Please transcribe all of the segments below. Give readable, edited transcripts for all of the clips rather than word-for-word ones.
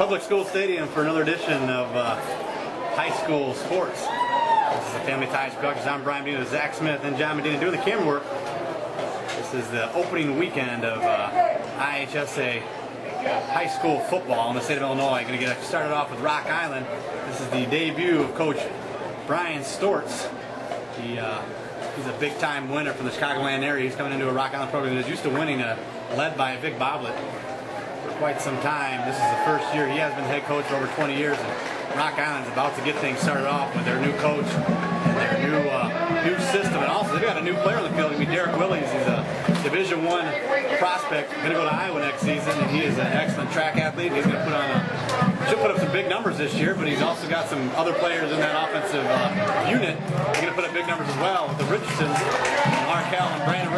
Public School Stadium for another edition of high school sports. This is the Family Ties Productions. I'm Brian Medina, Zach Smith, and John Medina doing the camera work. This is the opening weekend of IHSA high school football in the state of Illinois. Going to get started off with Rock Island. This is the debut of Coach Brian Stortz. He's a big-time winner from the Chicagoland area. He's coming into a Rock Island program that is used to winning, led by Vic Boblet for quite some time. This is the first year he has been head coach for over 20 years, and Rock Island's about to get things started off with their new coach and their new system. And also, they've got a new player on the field. It's Derek Willies. He's a Division I prospect, going to go to Iowa next season, and he is an excellent track athlete. He's going to should put up some big numbers this year, but he's also got some other players in that offensive unit. They're going to put up big numbers as well with the Richardsons, and Arkell and Brandon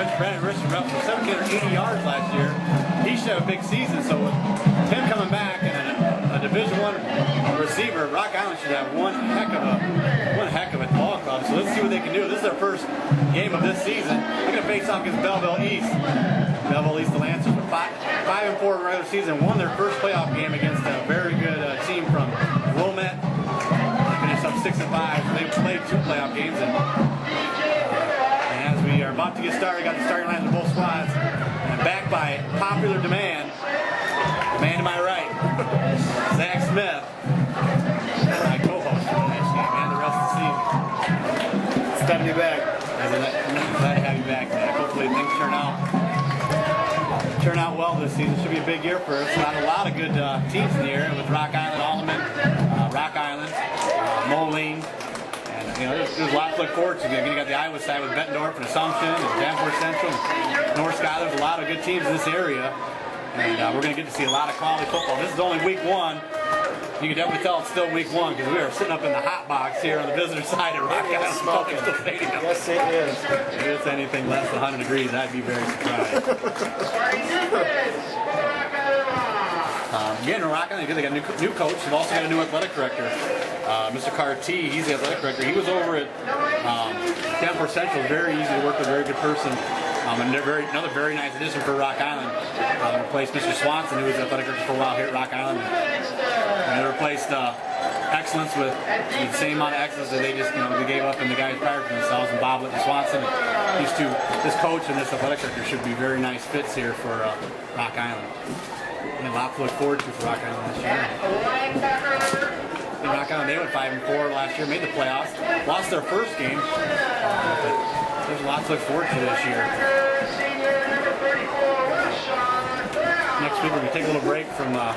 Richardson were up for 1,780 yards last year. He should have a big season, so with him coming back and a Division I receiver, Rock Island should have one heck of a ball club. So let's see what they can do. This is their first game of this season. They're going to face off against Belleville East. Belleville East, the Lancers, were 5-4 in the regular season, won their first playoff game against a very good team from Wilmette. They finished up 6-5. So they played 2 playoff games, and as we are about to get started, got the starting lines of both squads, and back by popular demand, the man to my right, Zach Smith, my co-host for the next game and the rest of the season. It's time to be back. Glad to have you back, man. Hopefully things turn out well this season. Should be a big year for us. Not a lot of good teams in the area with Rock Island, Alleman, Rock Island, Moline, and there's a lot to look forward to. You got the Iowa side with Bettendorf and Assumption and Danforth Central, and North Sky. There's a lot of good teams in this area, and we're going to get to see a lot of quality football. This is only week 1. You can definitely tell it's still week 1 because we are sitting up in the hot box here on the visitor side of Rock Island Public School Stadium. Yes, it is. If it's anything less than 100 degrees, I'd be very surprised. Again, Rock Island, they got a new coach. They've also got a new athletic director, Mr. Carty. He's the athletic director. He was over at Danforth Central. Very easy to work with, very good person. And another very nice addition for Rock Island. They replaced Mr. Swanson, who was athletic director for a while here at Rock Island. And they replaced excellence with the same amount of excellence that they just they gave up, and the guys prior to themselves, and Boblet and Swanson. And these two, this coach and this athletic director, should be very nice fits here for Rock Island. And a lot to look forward to for Rock Island this year. And Rock Island, they went 5-4 last year, made the playoffs, lost their first game, but there's a lot to look forward to this year. Next week we're going to take a little break from the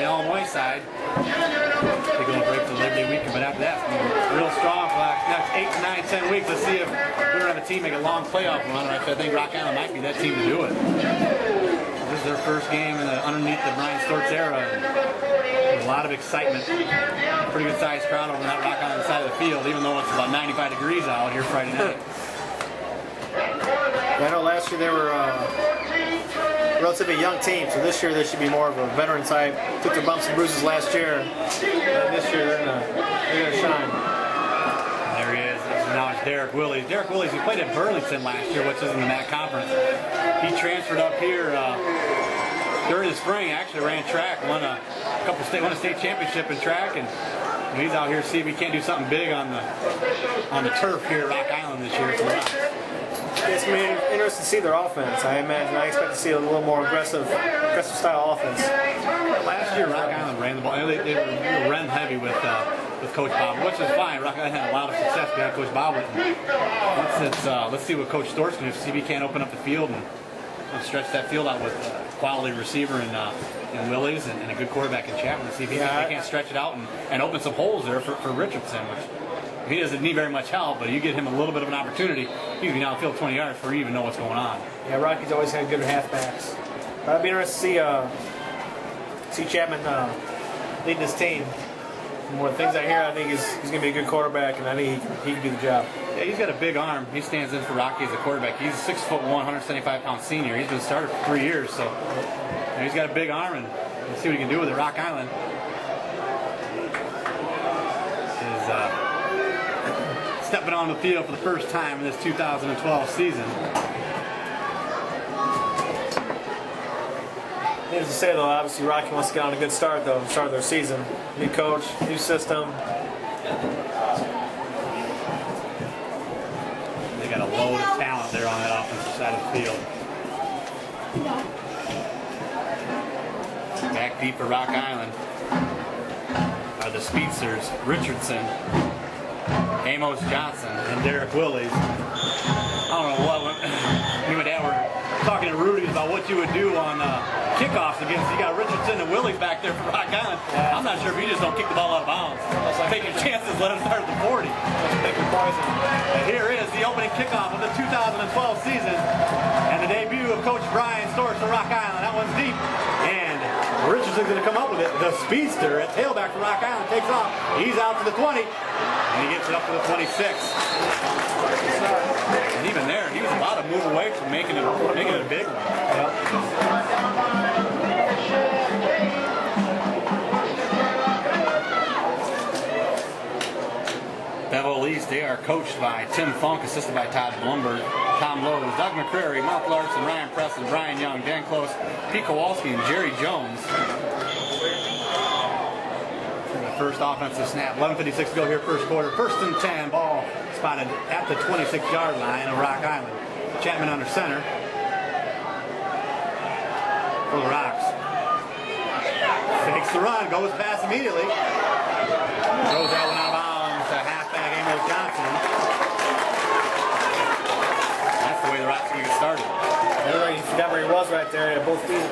Illinois side. Take a little break for the Labor Day weekend, but after that, it's going to be real strong for the next 8, 9, 10 weeks. Let's see if we're going to have a team make a long playoff run. I think Rock Island might be that team to do it. This is their first game underneath the Brian Stortz era. And a lot of excitement. Pretty good sized crowd over that Rock Island side of the field, even though it's about 95 degrees out here Friday night. I know last year they were a relatively young team, so this year they should be more of a veteran type. Took their bumps and bruises last year, and this year they're gonna shine. There he is. Now it's Derek Willies. Derek Willies, he played at Burlington last year, which is in the MAC conference. He transferred up here during the spring. Actually ran track, won a state championship in track, and he's out here to see if he can't do something big on the turf here at Rock Island this year. It's going to be interesting to see their offense. I expect to see a little more aggressive style offense. Last year, Rock Island ran the ball. They were run heavy with Coach Boblet, which is fine. Rock Island had a lot of success behind Coach Boblet. Let's see what Coach Stortz can do. See if he can't open up the field and stretch that field out with quality receiver in Willies and a good quarterback in Chapman. See if he can't stretch it out and open some holes there for Richardson, which he doesn't need very much help, but you get him a little bit of an opportunity, he can be down the field 20 yards before you even know what's going on. Yeah, Rocky's always had good halfbacks. But I'd be interested to see Chapman leading his team. From more things I hear, I think he's going to be a good quarterback, and I think he can do the job. Yeah, he's got a big arm. He stands in for Rocky as a quarterback. He's a 6'1", 175-pound senior. He's been started for 3 years, so he's got a big arm, and we'll see what he can do with it. Rock Island is stepping on the field for the first time in this 2012 season. Needless to say, though, obviously Rocky wants to get on a good start, though, start of their season. New coach, new system. They got a load of talent there on that offensive side of the field. Back deep for Rock Island are the speedsters Richardson, Amos Johnson, and Derek Willies. I don't know what you and Dad were talking to Rudy about what you would do on kickoffs against. You got Richardson and Willies back there for Rock Island. I'm not sure if you just don't kick the ball out of bounds. Take your chances, let them start at the 40. And here is the opening kickoff of the 2012 season and the debut of Coach Brian Storch for Rock Island. That one's deep. And Richardson's going to come up with it. The speedster at tailback for Rock Island takes off. He's out to the 20. And he gets it up to the 26. And even there, he was about to move away from making it a big one. Yep. Belleville East, they are coached by Tim Funk, assisted by Todd Blumberg, Tom Lowe's, Doug McCrary, Mark Larson, Ryan Preston, Brian Young, Dan Close, Pete Kowalski, and Jerry Jones. First offensive snap, 11:56 to go here, first quarter. First and 10, ball spotted at the 26-yard line of Rock Island. Chapman under center for the Rocks. Fakes the run, goes past immediately. Throws that one out of bounds to halfback Amos Johnson. That's the way the Rocks are going to get started. Everybody forgot where he was right there. Both feet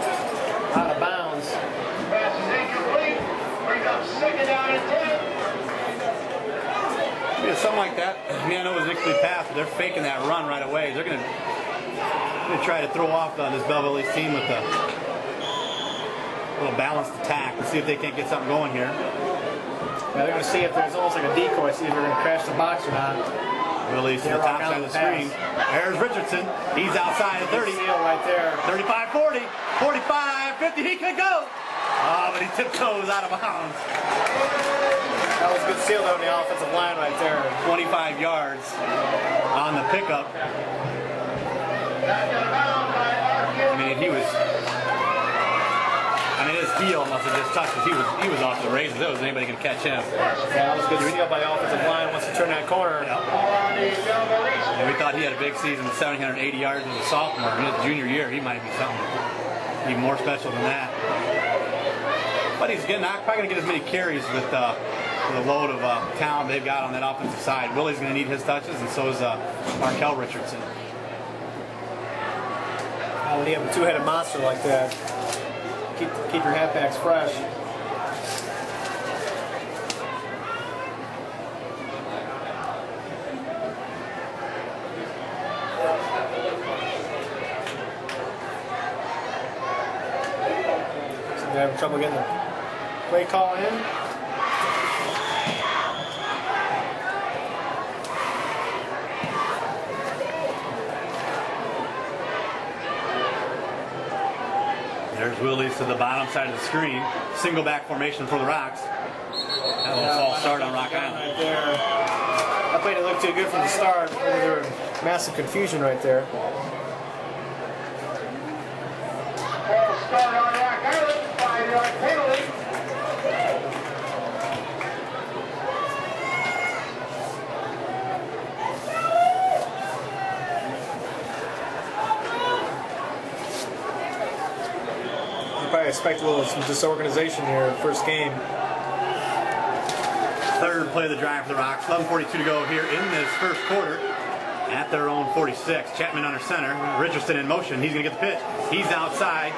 out of bounds. Second down and 10. Yeah, something like that. I mean, I know it was an incomplete pass, but they're faking that run right away. They're going to try to throw off this Belleville East team with a little balanced attack and see if they can't get something going here. Yeah, they're going to see if there's almost like a decoy, see if they're going to crash the box or not. Release to the top side of the screen. There's Richardson. He's outside at 30. Right there. 35, 40, 45, 50. He could go. Oh, but he tiptoes out of bounds. That was a good seal on the offensive line right there. 25 yards on the pickup. I mean, his heel must have just touched us. He was off the races. There wasn't anybody can catch him. Yeah, that was a good seal by the offensive line once he turned that corner. Yep. And we thought he had a big season with 780 yards as a sophomore. In his junior year, he might be something even more special than that. But he's not probably going to get as many carries with the load of talent they've got on that offensive side. Willie's going to need his touches, and so is Markel Richardson. When you have a two-headed monster like that, keep your halfbacks fresh. So they're having trouble getting the play call in. There's Willies to the bottom side of the screen. Single back formation for the Rocks. That little false start on Rock Island. Right there. That play didn't look too good from the start. There was massive confusion right there. False start on Rock Island. 5-yard penalty. I expect a little disorganization here first game. Third play of the drive for the Rocks. 11:42 to go here in this first quarter at their own 46. Chapman under center. Richardson in motion. He's going to get the pitch. He's outside.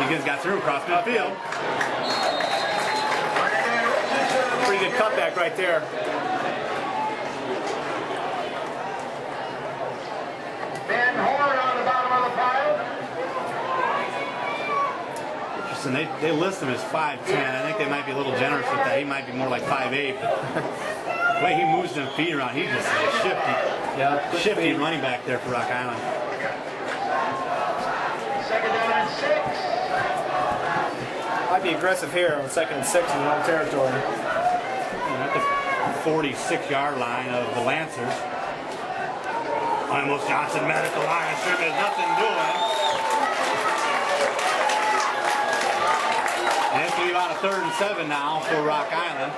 Higgins got through across midfield. Pretty good cutback right there. Van Horn on the bottom of the pile. And they list him as 5'10". I think they might be a little generous with that. He might be more like 5'8". The way he moves his feet around, he's just a shifty running back there for Rock Island. Second down and 6. Might be aggressive here on second and 6 in the wrong territory. At the 46-yard line of the Lancers. Amos Johnson met at the line. Sure, there's nothing doing. 3rd and 7 now for Rock Island.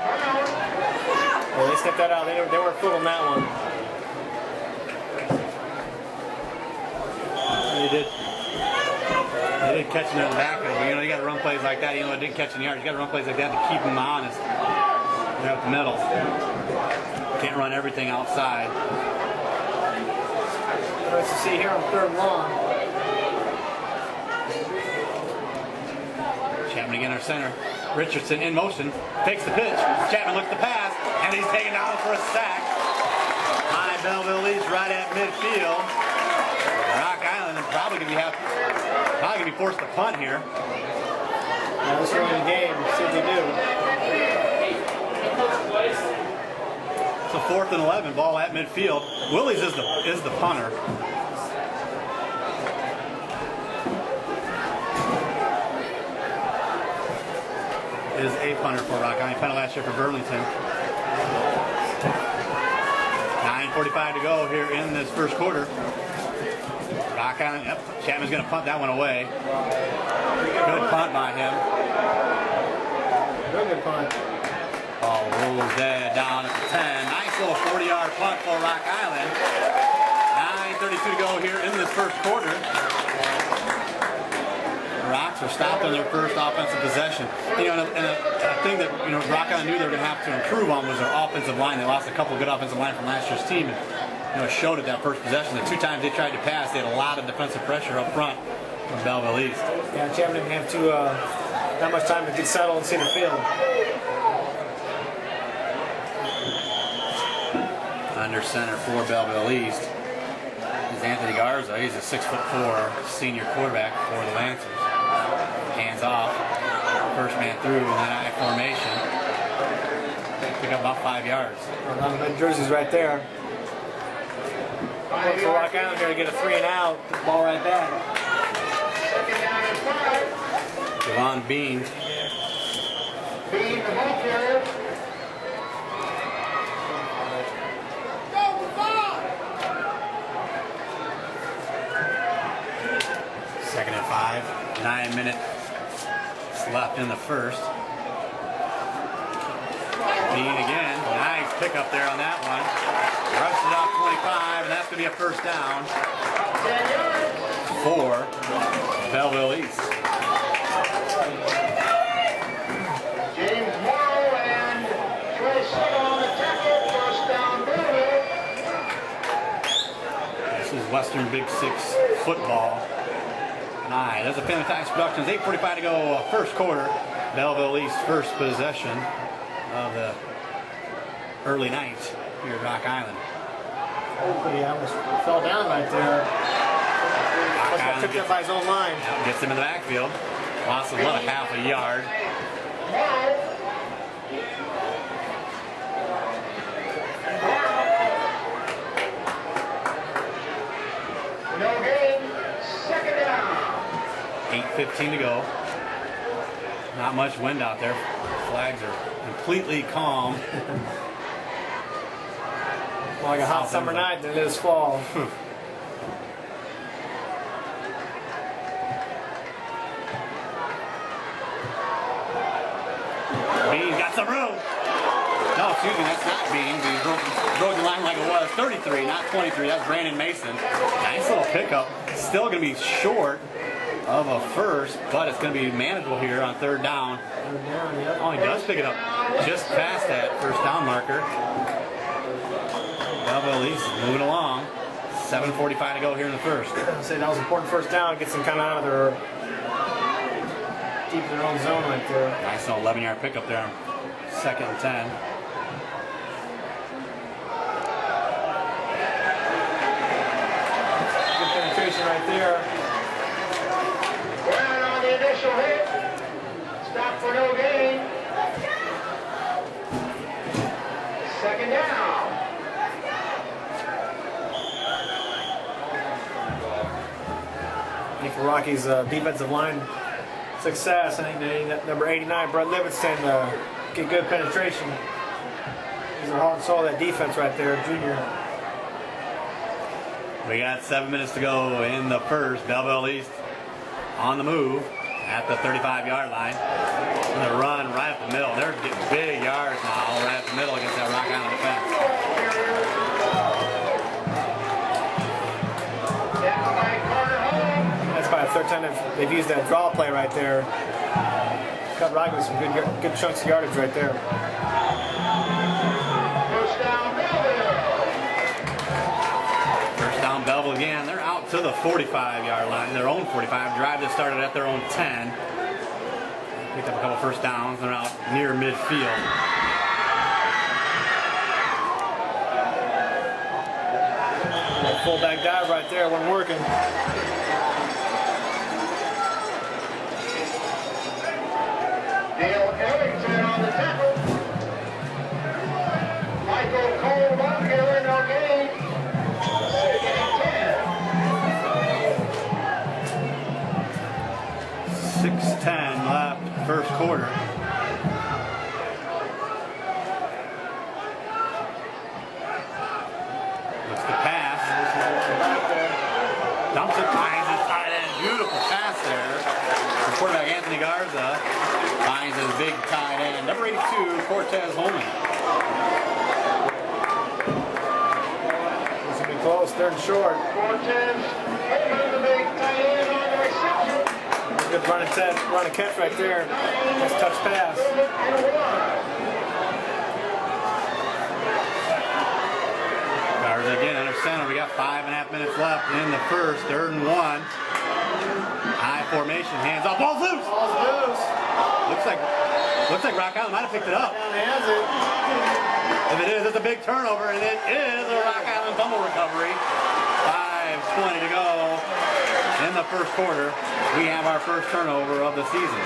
Well, they stepped that out. They weren't fooling that one. They did catch him in the backfield, but you got to run plays like that. It didn't catch any yards. You got to run plays like that to keep him honest. They're up the middle. Can't run everything outside. Nice to see here on 3rd and long. Chapman again, our center. Richardson in motion, takes the pitch. Chapman looks to pass, and he's taken down for a sack. High Belleville leads right at midfield. Rock Island is probably going to be forced to punt here. Now this early in the game, see what they do. So 4th and 11, ball at midfield. Willie's is the punter. Is a punter for Rock Island. Punter last year for Burlington. 9:45 to go here in this first quarter. Rock Island, yep, Chapman's going to punt that one away. Good punt by him. Real good punt. Ball rolls dead down at the 10. Nice little 40-yard punt for Rock Island. 9:32 to go here in this first quarter. The Rocks are stopped on their first offensive possession. And a thing that Rock Island knew they were going to have to improve on was their offensive line. They lost a couple of good offensive line from last year's team. And, it showed at that first possession. The 2 times they tried to pass, they had a lot of defensive pressure up front from Belleville East. Yeah, Chapman didn't have not much time to get settled and see the field. Under center for Belleville East is Anthony Garza. He's a 6'4" senior quarterback for the Lancers. Hands off. First man through in that I formation. Pick up about 5 yards. Well, the jerseys right there. Look for Rock Island here to get a 3 and out. Get the ball right back. Devon Bean. Bean, the ball carrier. Second and 5. 9 minutes left in the first. Bean again. Nice pickup there on that one. Rushes it off 25, and that's going to be a first down for Belleville East. James Morrow and Trey Sutter on the tackle. First down, Belleville. This is Western Big Six football. Nice. There's a Family Ties Productions. 8:45 to go, first quarter. Belleville East first possession of the early night here at Rock Island. He almost fell down right there. Must have picked up by his own line. Gets him in the backfield. Lost about a half a yard. No gain. Second down. 8:15 to go. Not much wind out there. Flags are completely calm. More like a hot summer night than it is fall. Bean got some room. No, excuse me, that's not Bean. He broke the line like it was. 33, not 23. That's Brandon Mason. Nice little pickup. Still going to be short of a first, but it's going to be manageable here on 3rd down. Oh, he does pick it up just past that first down marker. Belleville East is moving along. 7:45 to go here in the first. I'd say that was an important first down. Gets them kind of out of their deep in their own zone right there. Nice little 11-yard pickup there on 2nd and 10. Good penetration right there. Brown on the initial hit. Stop for no gain. Second down. I think for Rocky's defensive line success, I think they need number 89, Brett Livingston, get good penetration. He's the heart and soul of that defense right there, junior. We got 7 minutes to go in the first. Belleville East on the move at the 35-yard line. And the run right the middle. They're getting big yards now right up the middle against that Rock Island defense. That's probably the third time they've used that draw play right there. Cut Rock with some good chunks of yardage right there. First down, Belleville. First down, Belleville again. They're out to the 45-yard line, their own 45. Drive that started at their own 10. Picked up a couple first downs. They're out near midfield. That fullback dive right there wasn't working. Dale Ellington on the tackle. Michael Cole Bunker, no gain. Second and 10. 6:10 left, first quarter. Looks to pass. Dumps it, finds his tight end. Beautiful pass there. The quarterback Anthony Garza finds his big tight end. Number 82, Cortez Holman. This will be close, third and short. Cortez, Holman, the big tight end on the reception. Good run and catch right there. Nice touch pass. Garza again under center. We got 5.5 minutes left in the first. 3rd and 1. High formation, hands off, ball's loose. Ball's loose. Looks like Rock Island might have picked it up. Down has it. If it is, it's a big turnover, and it is a Rock Island fumble recovery. 5:20 to go in the first quarter. We have our first turnover of the season.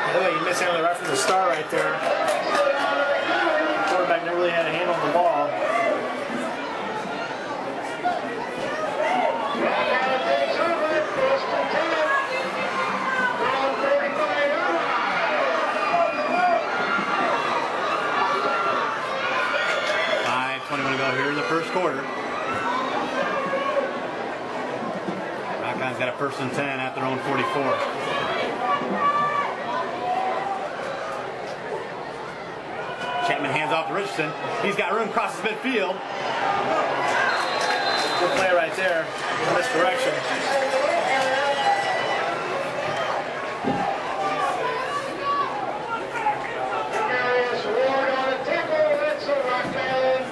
By the way, you missed out right from the start right there. The quarterback never really had a handle on the ball. First and 10. Around 35 5:21 to go here in the first quarter. Rock Island's got a 1st and 10 at their own 44. Chapman hands off to Richardson. He's got room, crosses midfield. Good play right there in this direction. Darius Ward on a tackle. That's a Rock Island.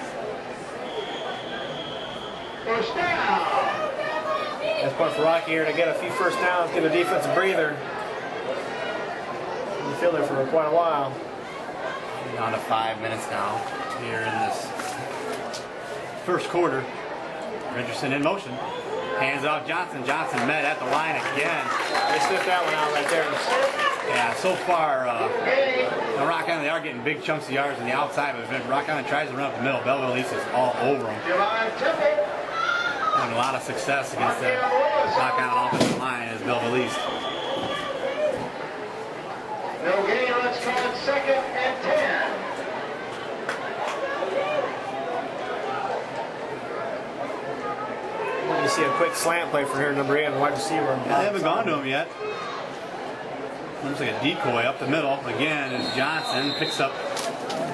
First down. That's point for Rocky here to get a few first downs, give the defense a breather. In the field there for quite a while. Down to 5 minutes now here in this first quarter. Richardson in motion. Hands off Johnson. Johnson met at the line again. They sniffed that one out right there. Yeah, so far, the Rock Island, they are getting big chunks of yards on the outside, but if Rock Island tries to run up the middle, Belleville East is all over them. Javon Temple. Having a lot of success against the Rock Island offensive line as Belleville East. No gain. Let's call it 2nd and 10. We're going to see a quick slant play from here, number 8 on the wide receiver. Yeah, they haven't gone to him yet. Looks like a decoy up the middle. Again, as Johnson picks up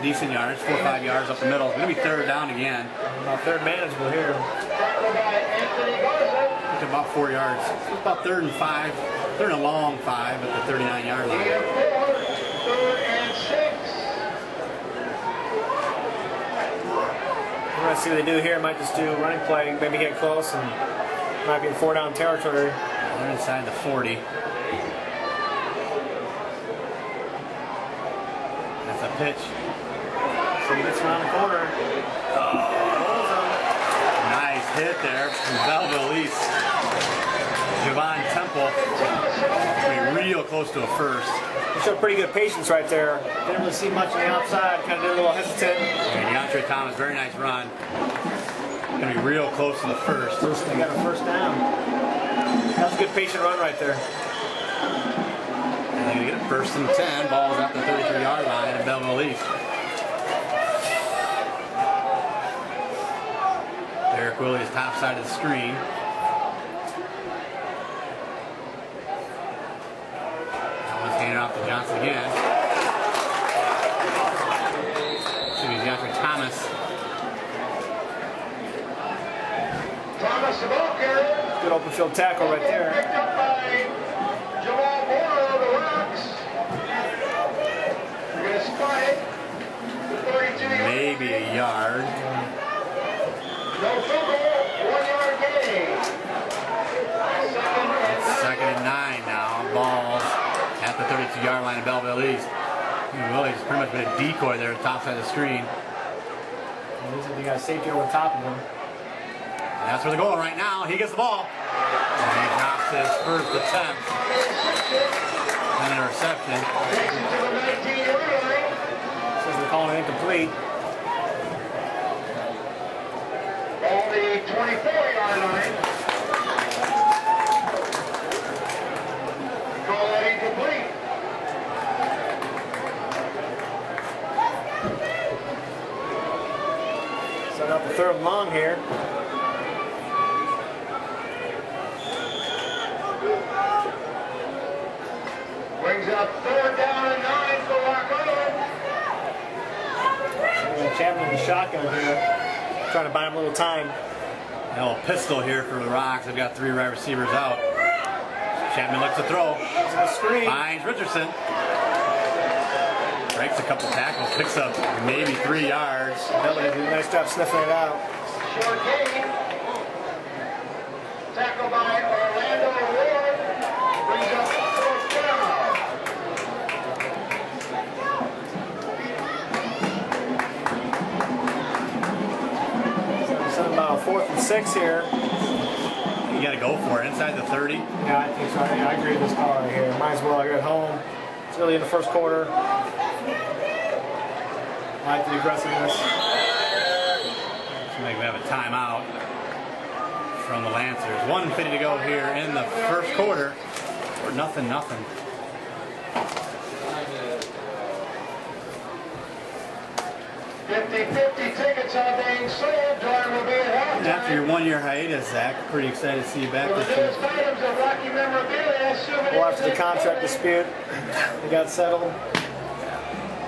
decent yards, 4 or 5 yards up the middle. It's going to be 3rd down again. About third manageable here. Tackled by Anthony Garza. It's about 4 yards. It's about 3rd and 5. 3rd and a long 5 at the 39-yard line. 3rd and 6. We're going to see what they do here. Might just do a running play, maybe get close, and might be in 4-down territory. They're inside the 40. That's a pitch. So he gets around the corner. Nice hit there from Belleville East. Javon Temple. Real close to a first. He showed pretty good patience right there. Didn't really see much on the outside. Kind of did a little hesitant. And DeAndre Thomas, very nice run. Going to be real close to the first. They got a first down. That was a good patient run right there. And they're going to get a 1st and 10. Ball's at the 33-yard line at Belleville East. Derek Williams, top side of the screen. That one's handed off to Johnson again. Thomas. Thomas the ball carrier. Good open field tackle right there. Picked up by Jamal Moore of the Rocks. We're going to spot it. The 32 yard. Maybe a yard. No fumble. 1 yard gain. Second and 9 now. Ball at the 32-yard line of Belleville East. Willie's pretty much been a decoy there at the top side of the screen. Looks like they got a safety over top of him. And that's where they're going right now. He gets the ball. And he drops his first attempt. An interception. Takes it to the 19-yard line. Says they're calling it incomplete. On the 24-yard line. Call that incomplete. Set up the third and long here. Brings up 3rd down and 9 for Rock Island. Chapman in the shotgun here. Trying to buy him a little time. A little pistol here for the Rocks. They've got 3 wide receivers out. Chapman looks to throw. To the screen. Finds Richardson. Breaks a couple tackles. Picks up maybe 3 yards. Belly did a nice job sniffing it out. Short gain. Tackle by Orlando Ward. Brings up 4th down. Something about a 4th and 6 here. You got to go for it. Inside the 30. Yeah, I think so. I agree with this call right here. Might as well. You're at home. It's really in the first quarter. I like the aggressiveness. Looks like we have a timeout from the Lancers. 1:50 to go here in the first quarter. Or nothing. 50-50 tickets are being sold. Jordan will be at halftime. After your 1-year hiatus, Zach, pretty excited to see you back For the this year. newest items of Rocky memorabilia, souvenirs, Well, after the contract dispute, they got settled.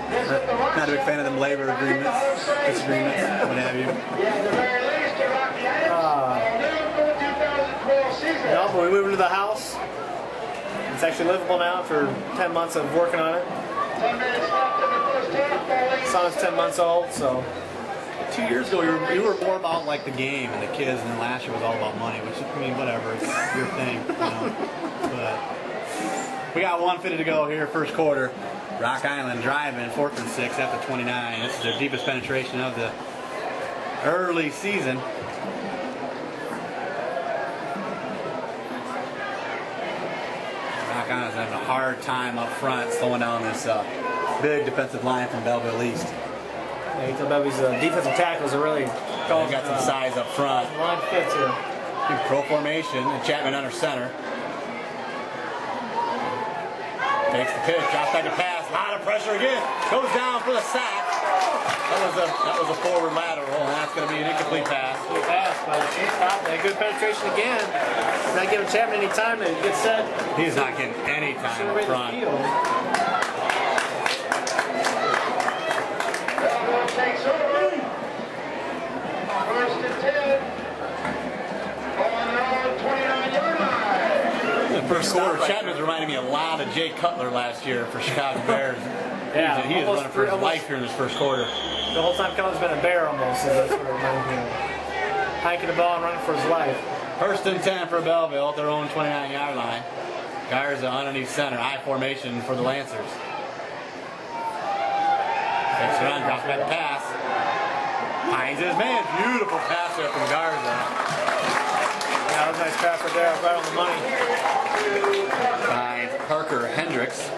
visit the Rock Not a big fan of them labor agreements, disagreements, what have you. Yeah, at the very least, the Rocky items are new for the 2012 season. No, but we moved into the house. It's actually livable now after 10 months of working on it. 10 minutes left in the first half, Paulie. Son's 10 months old, so 2 years ago, you were more about like the game and the kids, and then last year was all about money, which, I mean, whatever, it's your thing, you know. But we got 1:50 to go here, first quarter. Rock Island driving, 4th and 6 after 29. This is their deepest penetration of the early season. Rock Island's having a hard time up front slowing down this big defensive line from Belleville East. yeah, you tell Bevy's defensive tackles are really They've got some size up front. line fits here. In pro formation, and Chapman under center. Takes the pitch, outside the pass, a lot of pressure again. Goes down for the sack. That was a forward lateral, and that's going to be an incomplete pass. Good pass, but he stopped it. Good penetration again. Not giving Chapman any time to get set. He's not getting any time up front. Belleville takes over. 1st and 10. On their own 29-yard line. In the first quarter, Chapman's reminding me a lot of Jay Cutler last year for Chicago Bears. Yeah, he is running for his life here in this first quarter. The whole time Cutler's been a bear almost. So that's what it reminds me of. Hiking the ball and running for his life. 1st and 10 for Belleville at their own 29-yard line. Garza underneath center, high formation for the Lancers. Takes it on, drops back the pass. Finds his man. Beautiful pass there from Garza. Yeah, that was a nice pass right there, right on the money. Finds Parker Hendricks.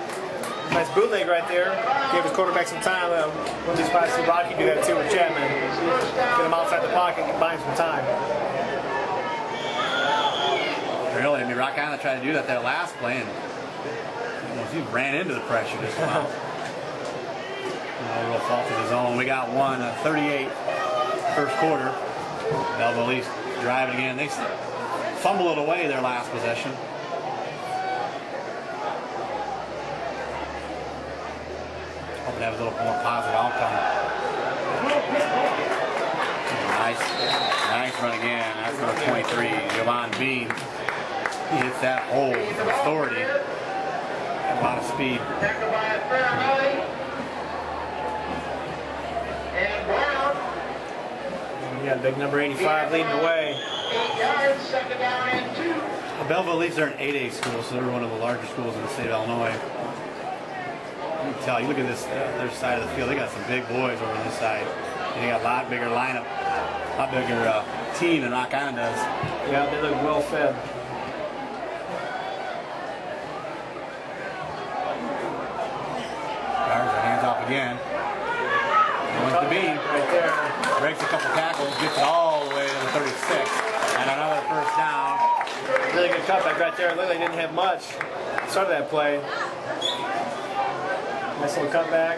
Nice bootleg right there. Gave his quarterback some time. One of these spots see Rocky do that too with Chapman. Get him outside the pocket and buy him some time. Really, I mean, Rock Island tried to do that there last play, and he ran into the pressure just about. No real fault of his own. We got 1:38 first quarter. Belleville East driving again. They fumbled it away their last possession. Hoping to have a little more positive outcome three. Javon Bean. He hits that hole with authority. A lot of speed. Tackled by Fairnight. And Brown. We got big number 85 leading the way. 8 yards, second down and 2. Belleville Leafs are an 8A school, so they're one of the larger schools in the state of Illinois. You can tell, you look at this other side of the field, they got some big boys over on this side. And they got a lot bigger lineup, a lot bigger team than Rock Island does. Yeah, they look well fed. Guards their hands off again. Going to Bean. Right there. Breaks a couple tackles, gets it all the way to the 36. And another first down. Really good cutback right there. Looked like they didn't have much. Started that play. Nice little cutback.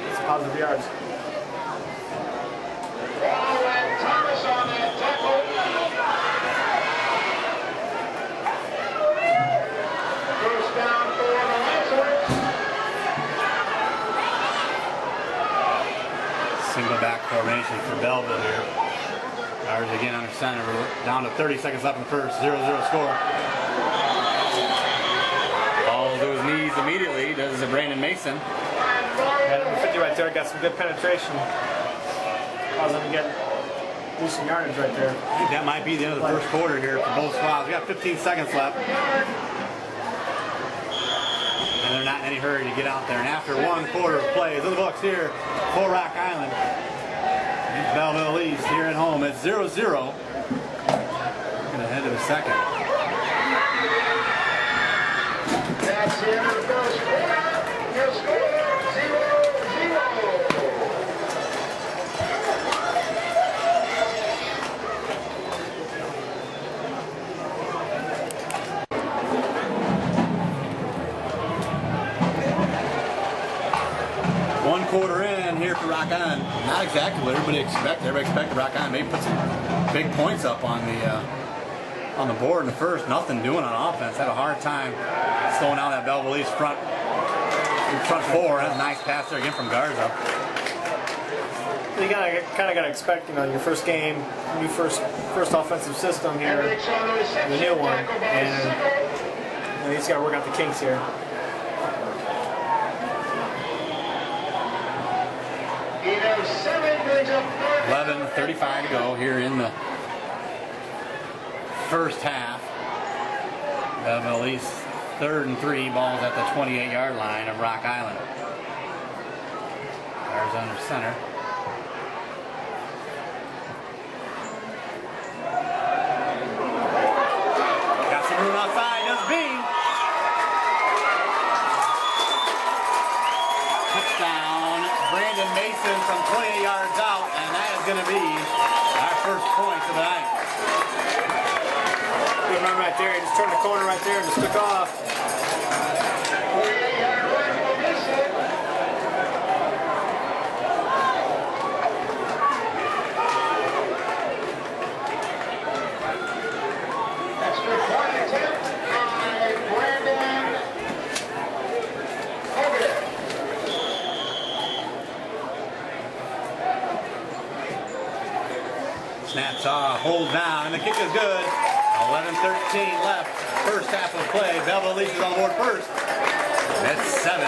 It's positive yards. Ball and Thomas on that tackle. First down for the Lancers. Single back formation for Belleville here. Ours again under center. We're down to 30 seconds left in the first. 0-0 score. Follows those knees immediately. Does a Brandon Mason. Yeah, number 50 right there. Got some good penetration. Causing them to get decent yardage right there. I think that might be the end of the first quarter here for both squads. We got 15 seconds left. And they're not in any hurry to get out there. And after one quarter of play, in the books here for Rock Island. Belleville Leafs here at home at 0-0. Going to head to the second. That's the end of the first quarter. Your score 0-0. One quarter in here for Rock Island. Not exactly what everybody expected. Everybody expected Rock Island maybe put some big points up on the board in the first. Nothing doing on offense. Had a hard time slowing down that Belleville Leafs front four. That's a nice pass there again from Garza. You kind of got to expect, your first game, new first offensive system here, the new one, and you just got to work out the kinks here. 11:35 to go here in the first half. Belleville Leafs 3rd and 3, balls at the 28-yard line of Rock Island. There's under center. Got some room outside, does Bean. Touchdown, Brandon Mason from 28 yards out, and that is going to be our first point of the night. Good run right there. He just turned the corner right there and just took off. Extra point attempt by Brandon Hogan. Snaps off, hold down, and the kick is good. 11:13 left, first half of play. Belleville Leafs is on the board first. That's 7-0.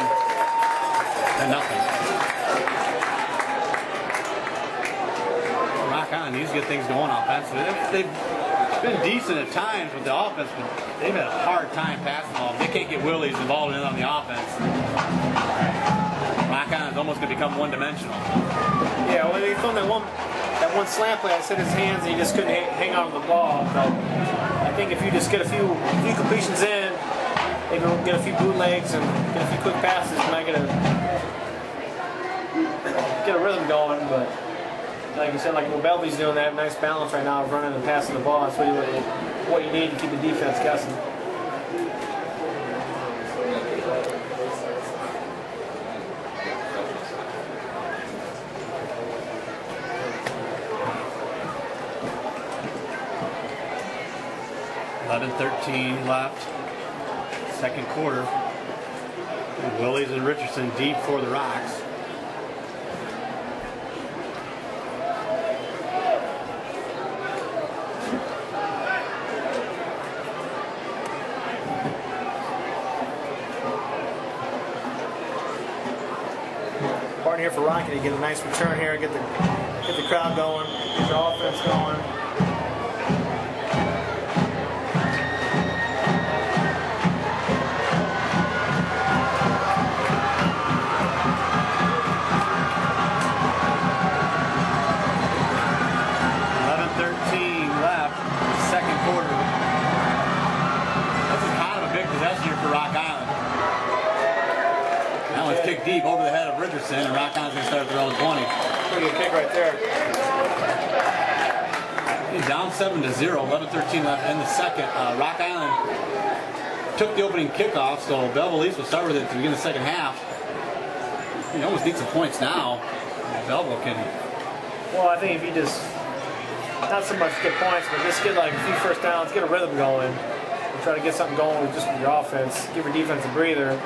Rock Island needs to get things going offensively. They've been decent at times with the offense, but they've had a hard time passing the ball. They can't get Willies involved in on the offense. Rock Island's almost going to become one-dimensional. Yeah, well, he filmed that one slant play. I said his hands, and he just couldn't hang on to the ball. But I think if you just get a few completions in, maybe we'll get a few bootlegs and get a few quick passes, you might get a rhythm going. But like you said, like what Belleville's doing, they have nice balance right now of running and passing the ball. That's what you need to keep the defense guessing. .13 left, second quarter. And Willies and Richardson deep for the Rocks. Important here for Rocky to get a nice return here, get the crowd going, get the offense going. For Rock Island. That one's kicked deep over the head of Richardson, and Rock Island's going to start at their own 20. Pretty good kick right there. He's down 7-0, 11-13 left in the second. Rock Island took the opening kickoff, so Belleville East will start with it to begin the second half. You almost need some points now. Belleville can. Well, I think if you just, not so much get points, but just get like a few first downs, get a rhythm going. Try to get something going with just your offense. Give your defense a breather.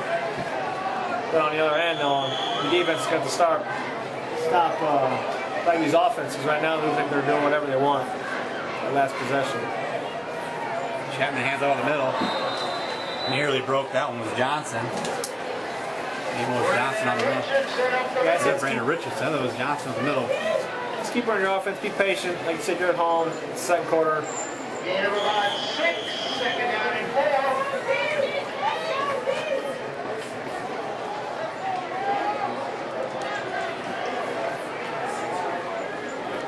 But on the other end, your defense is going to stop like these offenses right now. They think they're doing whatever they want. That last possession. Chapman hands over the middle. Nearly broke that one was Johnson. Even was Johnson on the middle. Yeah, Brandon Richardson. That was Johnson in the middle. Just keep running your offense. Be patient. Like you said, you're at home. It's the second quarter. Gain of about 6. Second down and 4.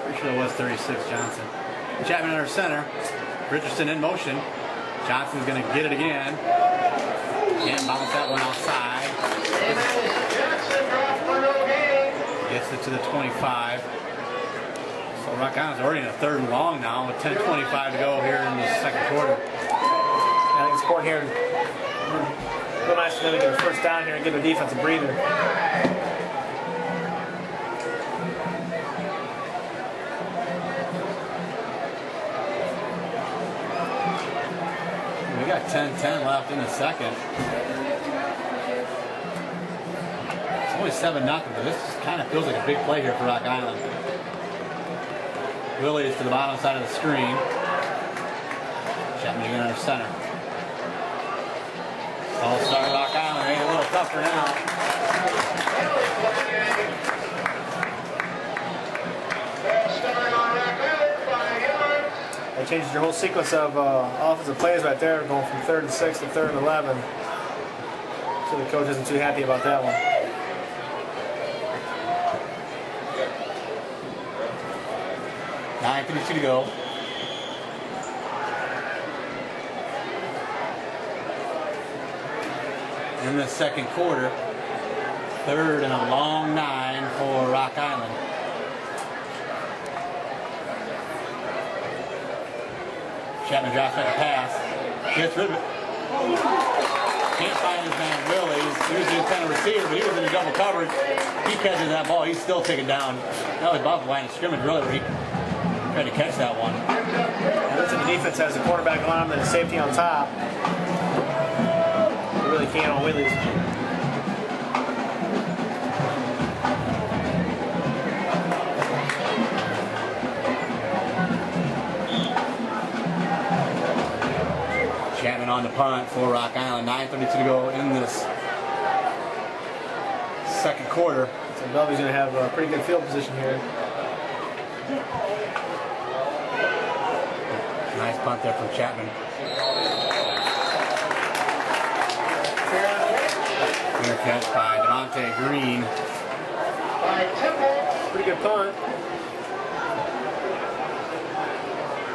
Pretty sure it was 36 Johnson. Chapman under center. Richardson in motion. Johnson's going to get it again. Can't bounce that one outside. Johnson dropped for no gain. Gets it to the 25. So Rock Island's already in a 3rd and long now with 10:25 to go here in the second quarter. I think it's important here. Real nice for them to get a first down here and give the defense a breather. We got 10-10 left in the second. It's only 7-0, but this kind of feels like a big play here for Rock Island. Willie is to the bottom side of the screen. Chapman again under center. All-star Rock Island made it a little tougher now. That changes your whole sequence of offensive plays right there, going from 3rd and 6 to 3rd and 11. So the coach isn't too happy about that one. $9:52 to go. In the second quarter, 3rd and a long 9 for Rock Island. Chapman drops back a pass. Gets rid of it. Can't find his man Willie. He was the intended receiver, but he was in the double coverage. He catches that ball. He's still taken down. That was above the line of scrimmage, really, where he tried to catch that one. And listen, the defense has a quarterback on him and a safety on top. They really can't on Willie's. Chapman on the punt for Rock Island. 9:32 to go in this second quarter. So Belleville's going to have a pretty good field position here. Nice punt there from Chapman. Fair catch by Devontae Green. Pretty good punt.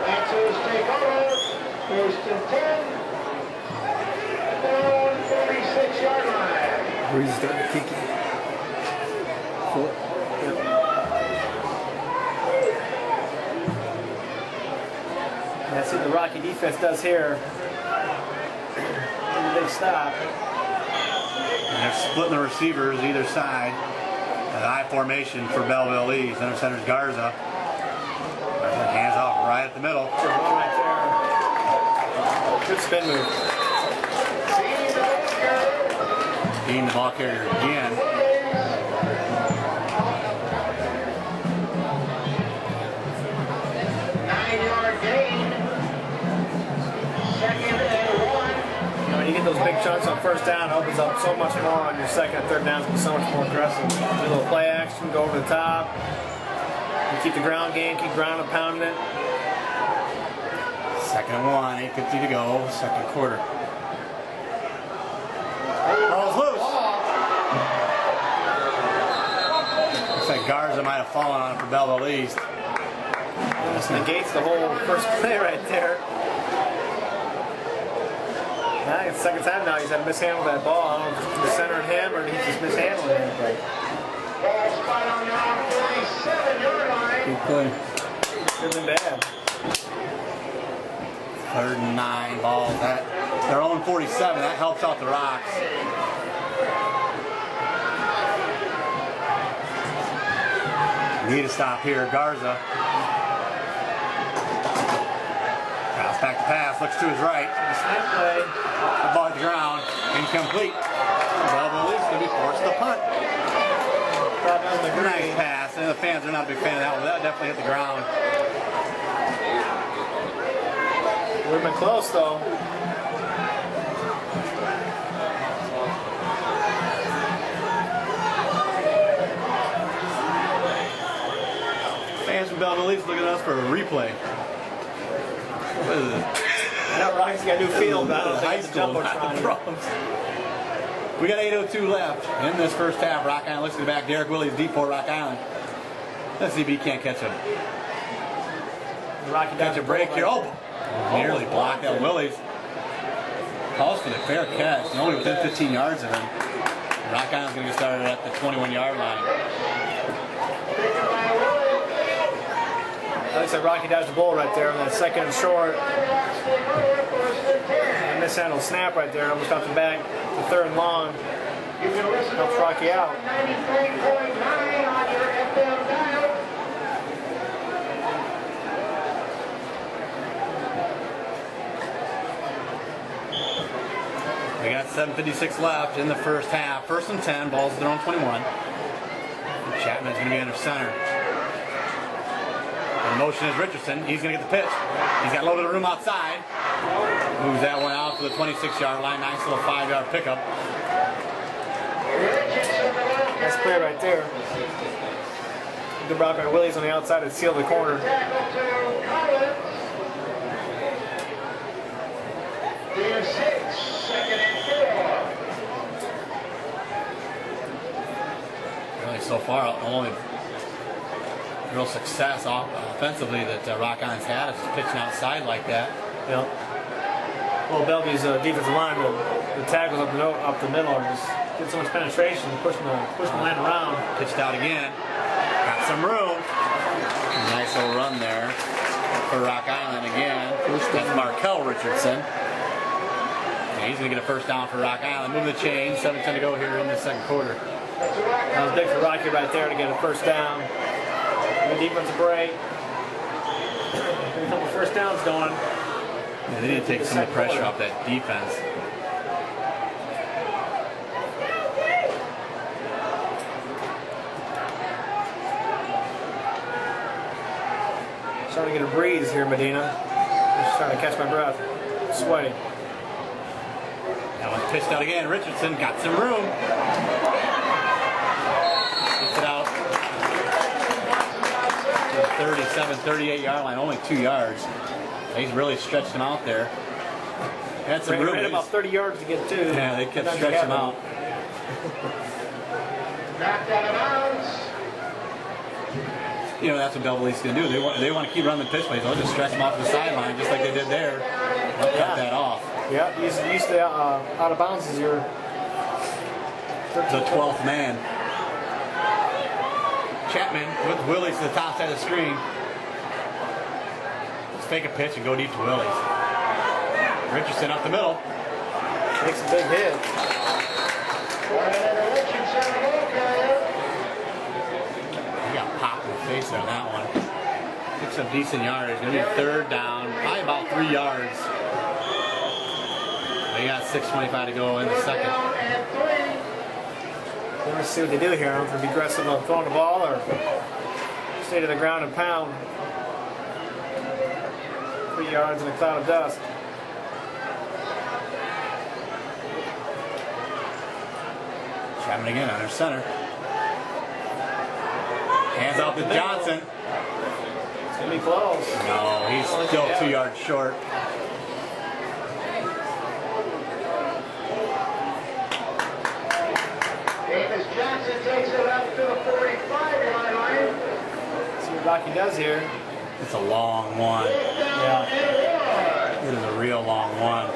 Lancers take over. 1st and 10. Down 46-yard line. Breeze is starting to kick it. That's what the Rocky defense does here. Big stop. And they're splitting the receivers either side. A high formation for Belleville East. Under center's Garza. Hands off right at the middle. Good one right there. Good spin move. Being the ball carrier again. When you get those big chunks on first down, it opens opens up so much more on your second and third downs. Be so much more aggressive. Do a little play action, go over the top. You keep the ground game, keep ground and pounding it. Second and 1, 8:50 to go, second quarter. Ball's loose. Looks like Garza might have fallen on it for Belleville East. This negates the whole first play right there. Now it's the second time now he's had to mishandle that ball. I don't know if it's the center and him or he's just mishandling it. But Ball spot on your 47-yard line. Good play. could have been bad. 3rd and 9 ball. They're 0-47. That helps out the Rocks. Need a stop here. Garza. Pass back to pass. Looks to his right. Snap play. The ball at the ground. Incomplete. Belleville East going to be forced to punt. Nice pass. And the fans are not a big fan of that one. That definitely hit the ground. Would have been close though. Fans from Belleville East looking at us for a replay. What is it? That Rock's got a new field. I don't High think it's a school, not the jumbotron. pros. We got 8:02 left in this first half. Rock Island looks to the back. Derek Willie's deep for Rock Island. Let's see if he can't catch him. Rocky Catch a break here. Oh! Nearly blocked out Willie's. Calls for the fair catch. He's only within 15 yards of him. Rock Island's going to get started at the 21-yard line. At least Rocky dodged the ball right there on that second and short. And mishandled snap right there. Almost got the back to 3rd and long. Helps Rocky out. 93.9 on your FM dial. We got 7:56 left in the first half. 1st and 10. Ball's at their own 21. And Chapman's going to be under center. In motion is Richardson. He's going to get the pitch. He's got a little bit of room outside. Moves that one out to the 26-yard line. Nice little 5-yard pickup. Nice play right there. Good block by Willies on the outside to seal the corner. Really, so far, the only real success offensively that Rock Island's had is pitching outside like that. Yeah. Well, Bellevue's defensive line, the tackles up the middle are just get so much penetration, pushing the line around. Pitched out again. Got some room. Nice little run there for Rock Island again. That's Markel Richardson. And he's going to get a first down for Rock Island. Moving the chain. 7:10 to go here in the second quarter. That was big for Rocky right there to get a first down. Good defensive break. Get a couple first downs going. Yeah, they need to take some of the pressure off that defense. Starting to get a breeze here, Medina. Just trying to catch my breath. Sweaty. That one's pitched out again. Richardson got some room. Gets it out to the 37, 38-yard line. Only 2 yards. He's really stretched him out there. Had some room. Ran about 30 yards to get to. Yeah, they kept stretching him out. Knocked out of bounds. You know, that's what Belleville East's going to do. They want to keep running the pitch plays. They'll just stretch them off to the sideline just like they did there. They'll cut that off. Yeah, use the out of bounds as your The 12th man. Chapman with Willies to the top side of the screen. Let's take a pitch and go deep to Willies. Richardson up the middle. makes a big hit. He got popped in the face on that one. Picks up decent yardage. Going to be 3rd down. Probably about 3 yards. They got 6:25 to go in the second. Let's see what they do here. I don't know if they'll be aggressive on throwing the ball or stay to the ground and pound. 3 yards in a cloud of dust. Chapman again under center. Hands off to Johnson. It's going to be close. No, he's still 2 yards short. Davis Johnson takes it up to the 45-yard line. See what Rocky does here. It's a long one. Yeah. It is a real long one.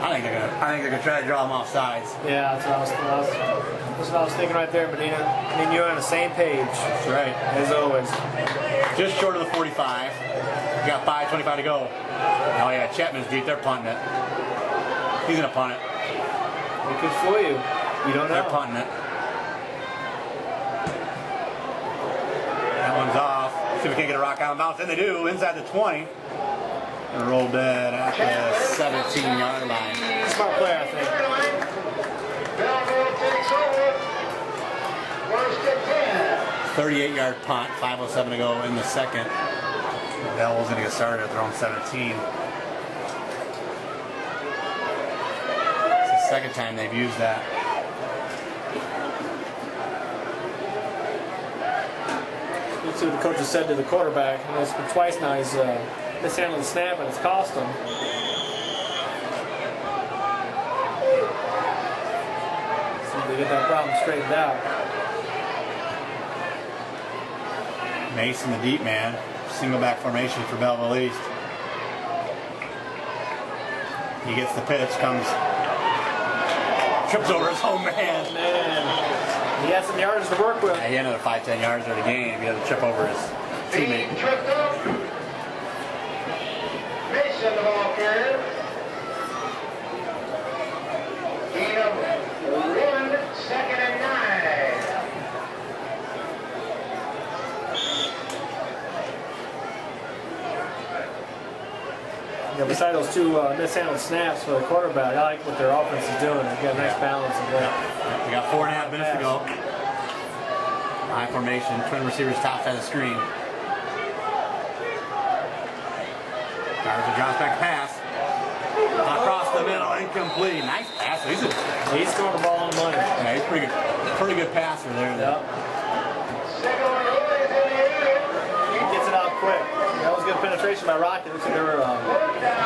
I think they're gonna try to draw him off sides. Yeah, that's what I was thinking right there, Medina. I mean, you're on the same page. That's right. As always. Just short of the 45. We got 5:25 to go. Oh yeah, Chapman's deep. They're punting it. He's gonna punt it. It could fool you. You don't know. They're punting it. That one's off. See if we can't get a Rock Island bounce. And they do, inside the 20. And roll dead at the 17-yard line. Smart player, I think. Belleville takes over. First and 10. 38-yard punt, 5:07 to go in the second. Belleville's going to get started at their own 17. It's the second time they've used that. Let's see what the coach has said to the quarterback. And it's been twice now. He's mishandled the snap, and it's cost him. See if they get that problem straightened out. Mason, the deep man. Single back formation for Belleville East. He gets the pitch, trips over his own man. Man, he has some yards to work with. Yeah, he had another 5-10 yards of the game. He had to trip over his teammate. Being tripped up. Mason, the ball carrier. Gain of 1, second and 9. Yeah, besides those two mishandled snaps for the quarterback, I like what their offense is doing. They've got a nice balance of that. We got 4.5 minutes to go. High formation, twin receivers top side of the screen. Garza drops back pass. Across the middle, incomplete. Nice pass. He's throwing the ball on the money. Yeah, he's pretty good passer there. Yep. Second one over is in the air. He gets it out quick. That was good penetration by Rocky. Looks like they were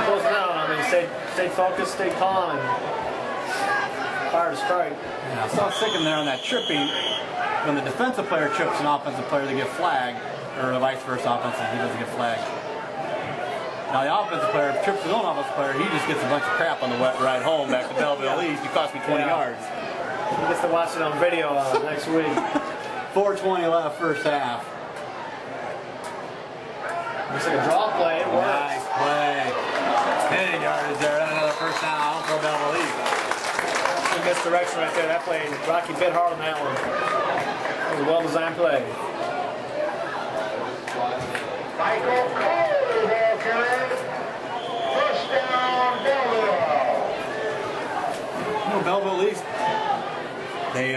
closing out on him. He stayed focused, stayed calm, and fired a strike. Yeah, I saw Sicken there on that tripping. When the defensive player trips an offensive player, they get flagged, or the vice versa, offensive, he doesn't get flagged. Now the offensive player trips his own offensive player, he just gets a bunch of crap on the wet ride home back to Belleville East. He cost me 20 yards. He gets to watch it on video next week. 4:20 left first half. Looks like a draw play. It works. Nice play. 10 yards there. Another first down for Belleville East. Good misdirection right there. That play, Rocky bit hard on that one. It was a well-designed play. Michael Cole, ball carrier. First down, Belleville. You know, Belleville East, they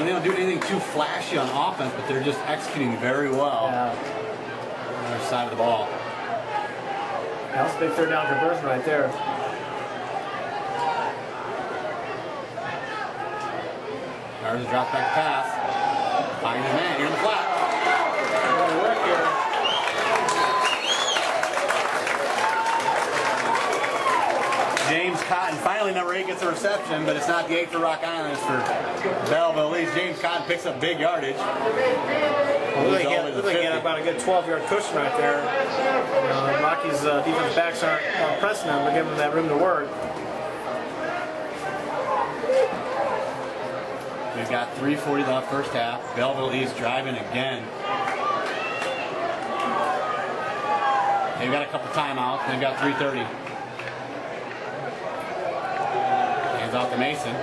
don't do anything too flashy on offense, but they're just executing very well on their side of the ball. That was a big third down conversion right there. Garza drops back pass. Finds his man here in the flat. Good work here. James Cotton, finally number 8 gets a reception, but it's not the 8 for Rock Islands for Belleville East. James Cotton picks up big yardage. Looks like he had about a good 12-yard cushion right there. Rocky's defensive backs aren't pressing him, but giving him that room to work. We've got 3:40 left first half. Belleville East driving again. They've got a couple timeouts. They've got 3:30. Hands off to Mason.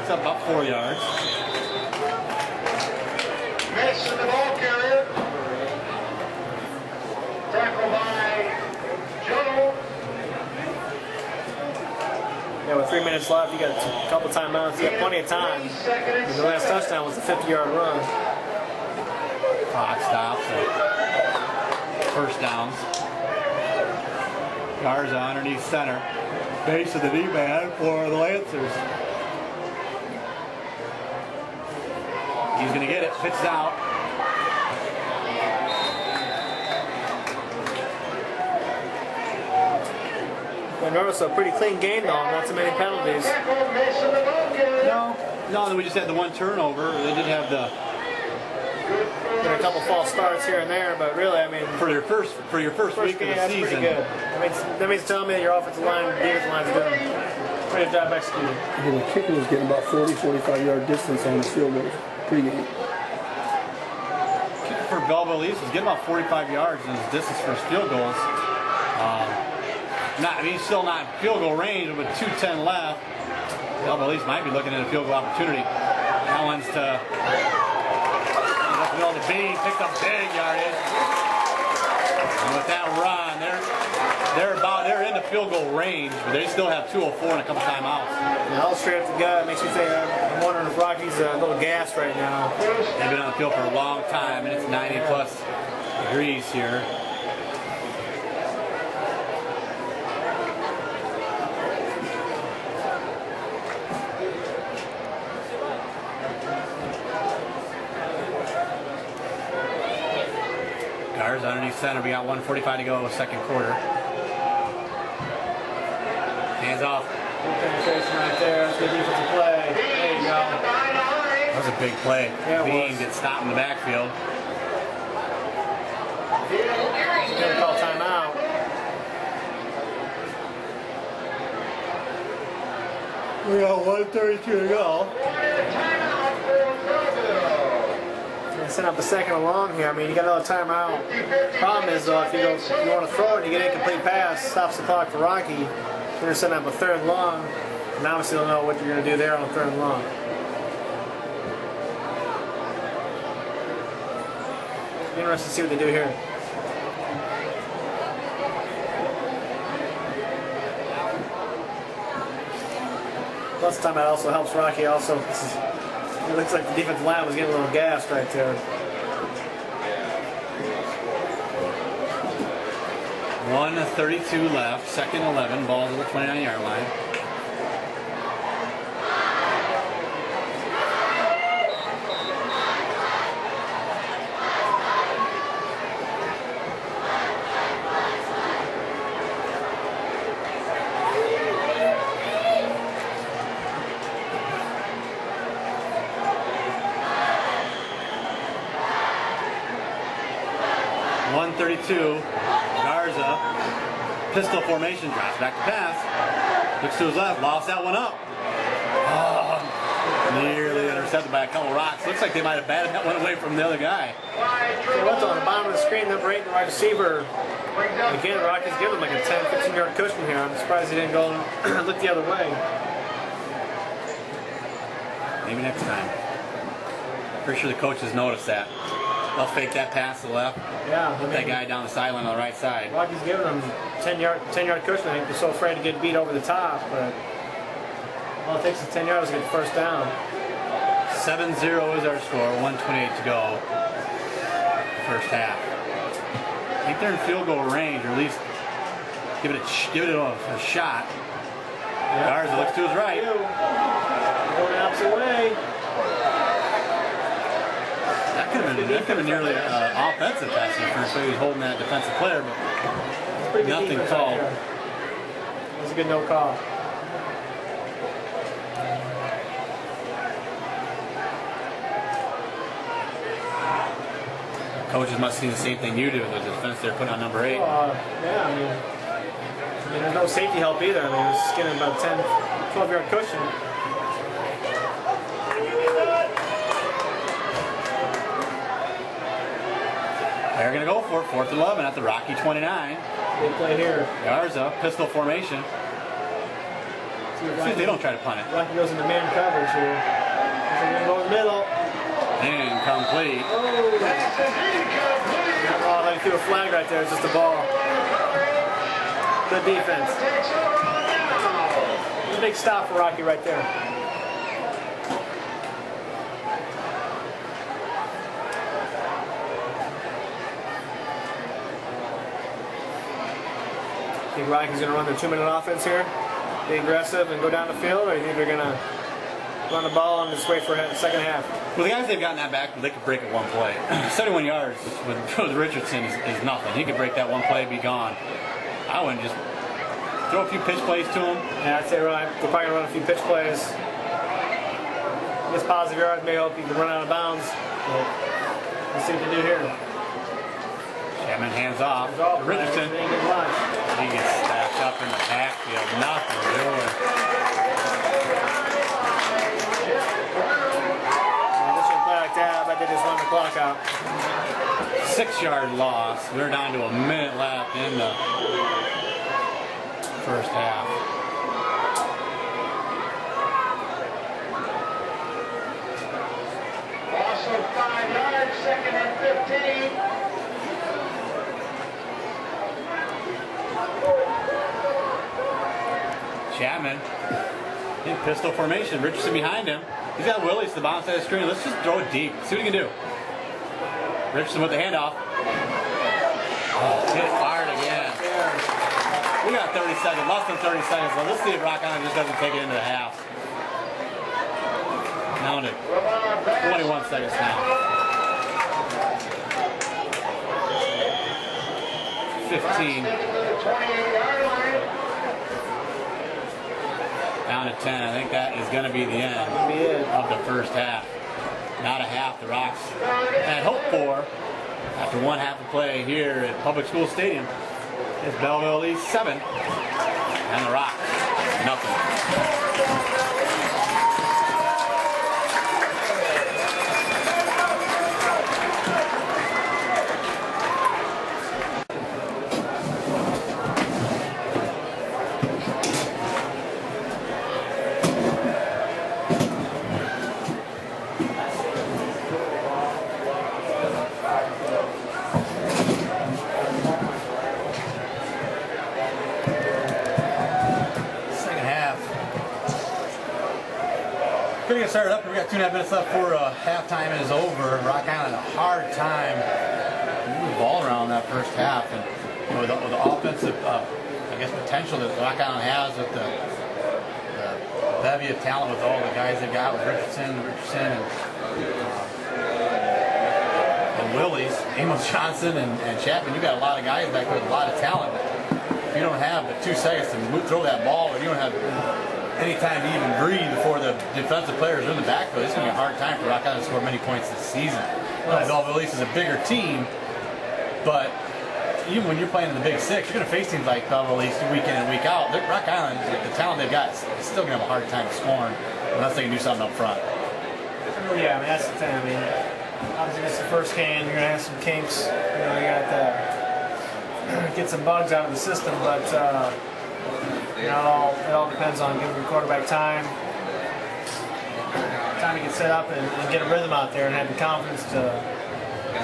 It's up about 4 yards. Mason, the ball carrier. Tackled by Joe. Yeah, with 3 minutes left, you got a couple timeouts. You got plenty of time. The last touchdown was a 50-yard run. Clock stops. First downs. Garza underneath center. Base of the D-man for the Lancers. He's going to get it. Pitches out. I noticed a pretty clean game though, not so many penalties. No, we just had the one turnover. They did have the There are a couple false starts here and there, but really, I mean, for your first week game, of the that's season. pretty good. That means telling me that your offensive line, defensive line is doing a pretty good job executing. Yeah, the kicker was getting about 40-45 yard distance on the field goals pregame. Kicker for Belleville East was getting about 45 yards in his distance for his field goals. He's still not field goal range, but 2:10 left. Belleville East might be looking at a field goal opportunity. Allen's to the bean, picked up big yardage. And with that run, they're in the field goal range, but they still have 2:04 and a couple timeouts. Yeah, all straight up the gut makes me think. I'm wondering if Rocky's a little gassed right now. They've been on the field for a long time, and it's 90+ degrees here. Garza underneath center. We got 1:45 to go, second quarter. Hands off. Penetration right there. That's good defensive play. There you go. That was a big play. Yeah, Bean gets stopped in the backfield. He's going to call timeout. We got 1:32 to go. Set up a second along here. I mean, you got another timeout. Problem is, though, if you want to throw it and you get an incomplete pass, stops the clock for Rocky. You're going to set up a third and long, and obviously don't know what you're going to do there on third and long. Interesting to see what they do here. Plus, the timeout also helps Rocky. Also, it looks like the defensive line was getting a little gassed right there. 1:32 left, second 11, ball's at the 29-yard line. Garza, pistol formation, drops back to pass, looks to his left, lost that one up. Oh, nearly intercepted by a couple rocks. Looks like they might have batted that one away from the other guy. So what's on the bottom of the screen, number 8, the wide receiver. Again, Rocky's giving him like a 10, 15-yard cushion here. I'm surprised he didn't go and look the other way. Maybe next time. Pretty sure the coaches noticed that. They'll fake that pass to the left. Yeah. Put that guy down the sideline on the right side. Rocky's giving him 10-yard cushion. I think they're so afraid to get beat over the top, but all it takes is 10 yards to get the first down. 7-0 is our score. 1:28 to go. First half. I think they're in field goal range, or at least give it a shot. Yep. Garza looks to his right. Going the opposite way. That could have been nearly an offensive pass interference, so he was holding that defensive player, but nothing called. It was a good no call. Coaches must see the same thing you do with the defense they're putting on number 8. Yeah, I mean, there's no safety help either. I mean, it's just getting about 10, 12-yard cushion. They're going to go for it, 4th and 11 at the Rocky 29. Big play here. Garza, pistol formation. See if they don't try to punt it. Rocky goes into man coverage here. He's going to go in the middle. Incomplete. Oh, he threw a flag right there. It's just a ball. Good defense. A big stop for Rocky right there. think Rocky's going to run their 2-minute offense here, be aggressive and go down the field, or you think they're going to run the ball and just wait for the second half? Well, the guys they've gotten that back, they could break it one play. 71 yards with Richardson is nothing. He could break that one play, be gone. I wouldn't just throw a few pitch plays to him. Yeah, I'd say they're probably going to run a few pitch plays. This positive yards may help you can run out of bounds. But let's see what they do here. Chapman hands off to Richardson. He gets stacked up in the backfield. Nothing doing. This one play like that, I bet they just run the clock out. 6-yard loss. We're down to a minute left in the first half. Loss of 5 yards, 2nd and 15. Chapman in pistol formation. Richardson behind him. He's got Willie to the bottom side of the screen. Let's just throw it deep. See what he can do. Richardson with the handoff. Oh, hit hard again. We got 30 seconds, less than 30 seconds left. Let's see if Rock Island just doesn't take it into the half. Down to 21 seconds now. 15. Down to 10. I think that is going to be the end of the first half. Not a half the Rocks had hoped for after one half of play here at Public School Stadium. It's Belleville leads 7, and the Rocks nothing. We're going to get started up. We've got 2.5 minutes left before halftime is over. Rock Island a hard time moving the ball around that first half, and you know, with the offensive, I guess, potential that Rock Island has with the bevy of talent with all the guys they've got with Richardson, and Willies, Amos Johnson, and Chapman. You got a lot of guys back there with a lot of talent. If you don't have but 2 seconds to throw that ball, or you don't have any time to even breathe before the defensive players are in the backfield, it's going to be a hard time for Rock Island to score many points this season. Belleville East is a bigger team, but even when you're playing in the Big Six, you're going to face teams like Belleville East week in and week out. Rock Island, the talent they've got, is still going to have a hard time scoring unless they can do something up front. Yeah, I mean, that's the thing. I mean, obviously this is the first game. You're going to have some kinks. You know, you got to get some bugs out of the system, but you know, it all depends on giving your quarterback time to get set up and get a rhythm out there and have the confidence to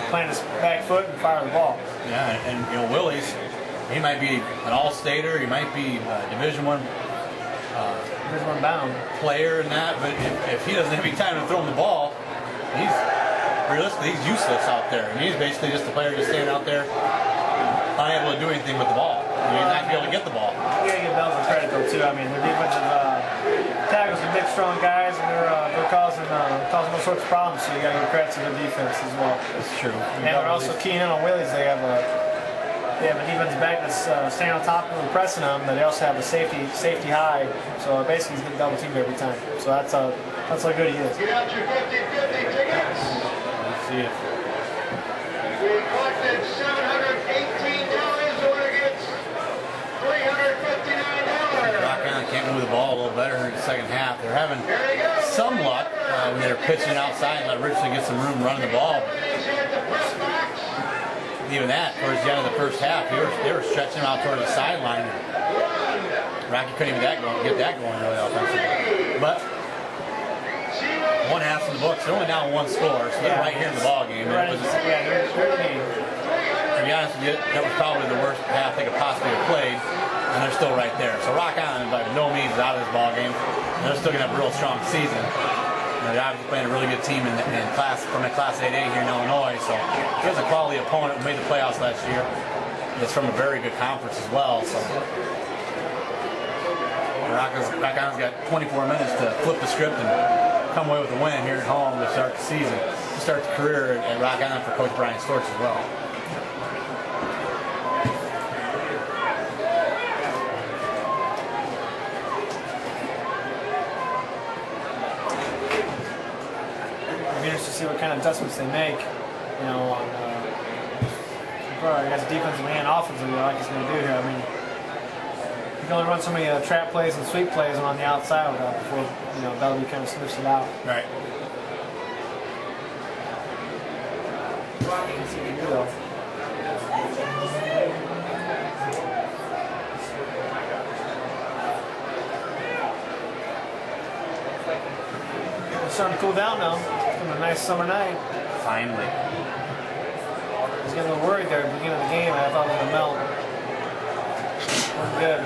plant his back foot and fire the ball. Yeah, and you know, Willie's, he might be an all-stater, he might be a Division I bound player and that, but if he doesn't have any time to throw him the ball, he's realistically he's useless out there. And he's basically just a player just standing out there, unable to do anything with the ball. He's not going to be able to get the ball. You got to give Belleville credit though too. I mean, their defensive tackles are big, strong guys, and they're causing all sorts of problems. So you got to give credit to their defense as well. That's true. And they're also keying in on Willies. They have a defensive back that's staying on top of them and pressing them. But they also have a safety high. So basically, he's getting double teamed every time. So that's how good he is. Get out your 50-50 tickets. Let's see it. We collected $718. The winner gets $359. Rock Island can't move the ball a little better in the second half. They're having some luck when they're pitching outside and let Richardson get some room running the ball. Even that, towards the end of the first half, they were stretching him out toward the sideline. Rocky couldn't even get that going really offensively. But one half's in the books. They're only down 1 score, so they're right here in the ball game. They're to be honest with you, that was probably the worst half they could possibly have played, and they're still right there. So Rock Island, by no means, is out of this ball game. They're still going to have a real strong season. They're obviously playing a really good team in class from a Class 8A here in Illinois. So here's a quality opponent who made the playoffs last year. that's from a very good conference as well. So Rock Islands got 24 minutes to flip the script and come away with a win here at home to start the season, to start the career at Rock Island for Coach Brian Storch as well. I'm interested to see what kind of adjustments they make, you know, on I guess defensively and offensively, like he's going to do here. I mean, you can only run so many trap plays and sweep plays on the outside before, you know, Belleville kind of sniffs it out. Right. Let's see what he can do, though. It's starting to cool down now. It's been a nice summer night. Finally. I was getting a little worried there at the beginning of the game. I thought it was going to melt. We're good.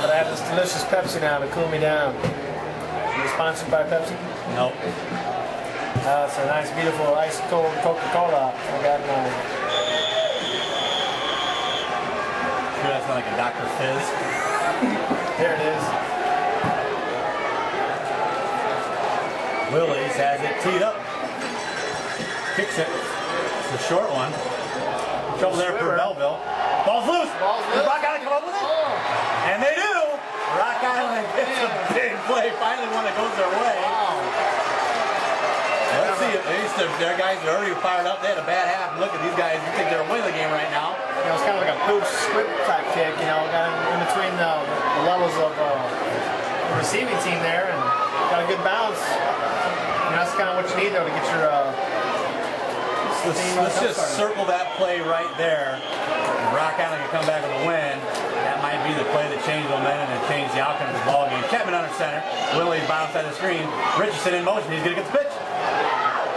But I have this delicious Pepsi now to cool me down. Are you sponsored by Pepsi? Nope. It's a nice, beautiful, ice cold Coca-Cola. I got mine. Sure, that's not like a Dr. Fizz. There it is. Willies has it teed up. Kicks it. It's a short one. Trouble there for Belleville. Ball's loose. Does Rock Island come up with it? Oh. And they do. Rock Island gets a big play. Finally one that goes their way. Wow. Let's see. Their guys are already fired up. They had a bad half. Look at these guys. You think they're winning the game right now. You know, it's kind of like a pooch squib type kick, you know, kind of in between the levels of the receiving team there, and got a good bounce. And that's kind of what you need, though, to get your Let's just circle that play right there. Rock Island can come back with a win. That might be the play that changed momentum and changed the outcome of the ball game. Chapman under center. Willie bounced out of the screen. Richardson in motion. He's going to get the pitch.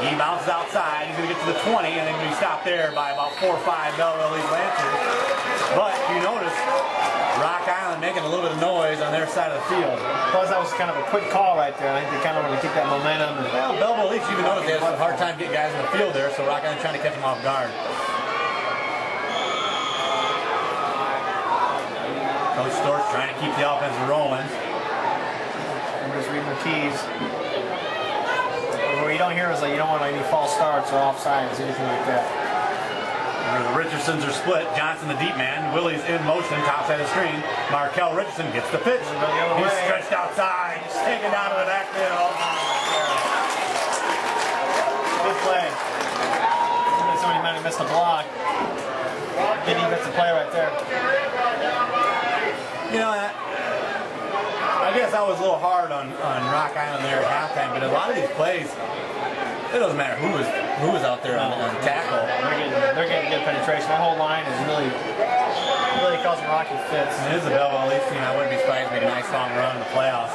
He bounces outside. He's going to get to the 20, and then we stop there by about 4 or 5 Belleville lead Lancers. But you notice Rock Island making a little bit of noise on their side of the field. Plus, that was kind of a quick call right there. I think they kind of want to keep that momentum. And Well, Belleville at least you even notice they had a hard time getting guys in the field there, so Rock Island trying to catch them off guard. Coach Storch trying to keep the offense rolling. I'm just reading the keys. What you don't hear is like you don't want any false starts or offsides, anything like that. The Richardsons are split. Johnson, the deep man. Willie's in motion, top side of the screen. Markel Richardson gets the pitch. He's stretched outside. He's taken down to the backfield. Good play. Somebody might have missed a block. Good defensive play right there. You know, I guess I was a little hard on Rock Island there at halftime, but a lot of these plays, it doesn't matter who was out there on tackle. They're getting good penetration. That whole line is really causing Rocky fits. It is a Belleville Elite team. I wouldn't be surprised to make a nice long run in the playoffs.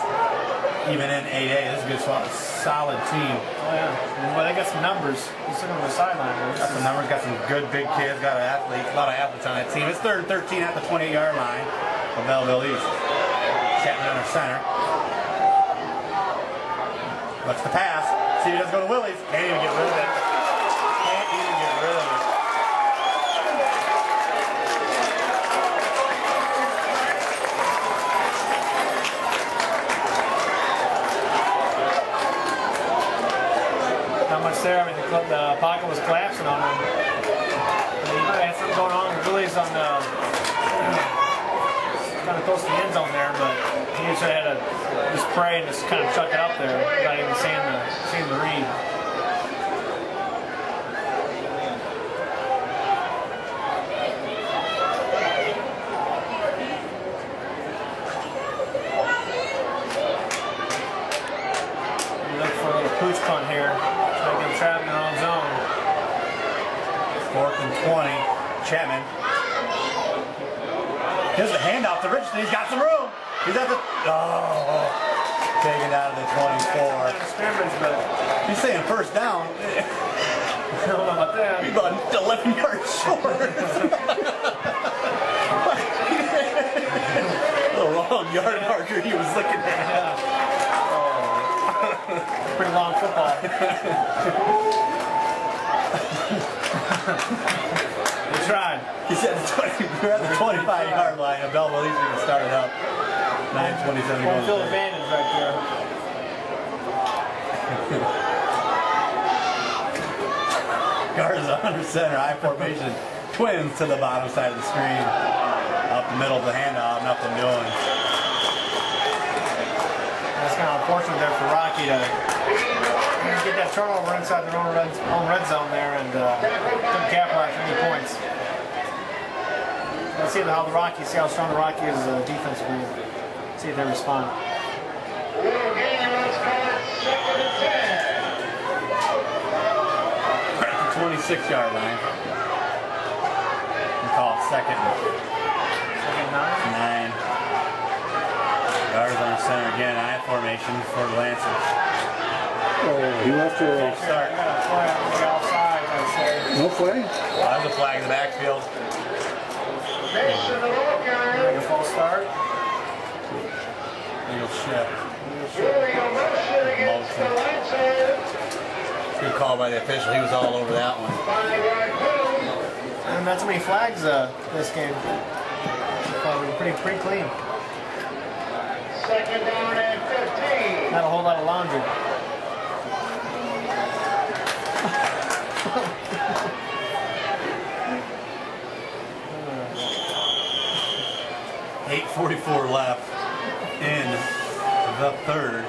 Even in 8A, this is a good, solid team. Oh yeah. Well, they got some numbers. He's sitting on the sideline. Got some numbers, got some good big kids, got a lot of athletes on that team. It's 3rd and 13 at the 20-yard line for Belleville East. Chapman under center. Looks the pass. See if he doesn't go to Willie's. Can't even get rid of it. Can't even get rid of it. Not much there. I mean, the pocket was collapsing on him. I mean, he might have had something going on. Willie's on the kind of close to the end zone there, but he just had to just pray and just kind of chuck it up there without even seeing the read. You look for a little pooch punt here. Try to get him trapped in their own zone. 4th and 20. Chapman. Here's the handoff to Richardson. He's got some room. He's at the... Oh. Taken out of the 24. He's saying first down. I don't know about that. He's about 11 yards short. The wrong yard marker he was looking at. Yeah. Oh. Pretty long football. We tried. He said we're at the 25-yard line. And Belleville at least we can start it up. 9:27 Home goes. field advantage right there. Garza under center, I formation. Twins to the bottom side of the screen. Up the middle of the handoff, nothing doing. That's kind of unfortunate there for Rocky to get that turnover inside their own red zone there and couldn't capitalize for any points. Let's see how strong the Rockies defensively. See if they respond. Little game, let's call it 2nd and 10. At the 26-yard line. We call it second and 9. Garza on center again, I formation for the Lancers. Oh, he left her. Start. I got a flag on the outside, I'd say. No flag? There's a flag in the backfield. Mason the Walker. Like a false start. Eagle shift. Illegal motion against the Lancers. Good call by the official. He was all over that one. 5-yard penalty. And that's how many flags this game. Probably pretty clean. 2nd down and 15. Not a whole lot of laundry. .8:44 left in the third.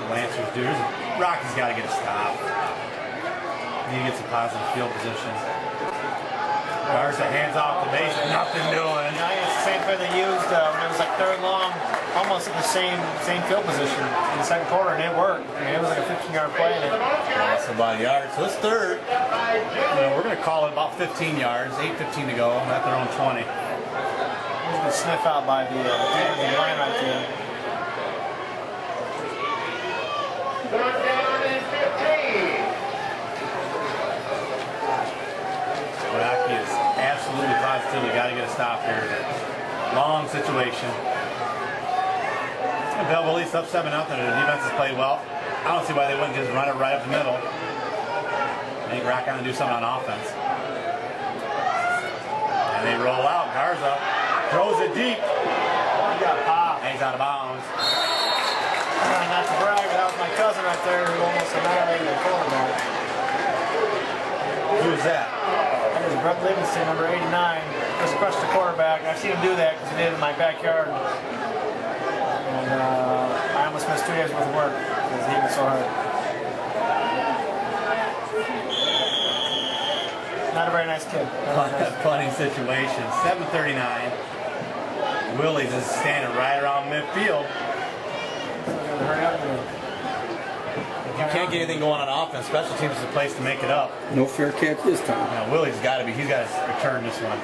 Lancers do. Rocky's got to get a stop. He gets a positive field position. Garza hands off the base, nothing doing. Yeah, it's the same play they used when it was like 3rd long, almost at the same field position in the second quarter, and it worked. I mean, it was like a 15-yard play, and it Lost about a yard. So it's third. We're going to call it about 15 yards. 8:15 to go. At their own 20. was a sniff out by the line right there. 4th down and 15. Rocky is absolutely positively got to get a stop here. Long situation. Belleville at least up 7-0. The defense has played well. I don't see why they wouldn't just run it right up the middle. I think Rock going to do something on offense. And they roll out. Garza throws it deep. He got popped. And he's out of bounds. Not to brag, but that was my cousin right there who almost annihilated the quarterback. Who's that? That is Brett Livingston, number 89. Just crushed the quarterback. I've seen him do that because he did it in my backyard. And I almost missed 2 days worth of work because he was so hard. Not a very nice kid. Funny situation. 7:39. Willie's is standing right around midfield. Hurry up and You can't get anything going on offense. Special teams is the place to make it up. No fair catch this time. Now, Willie's got to be. He's got to return this one.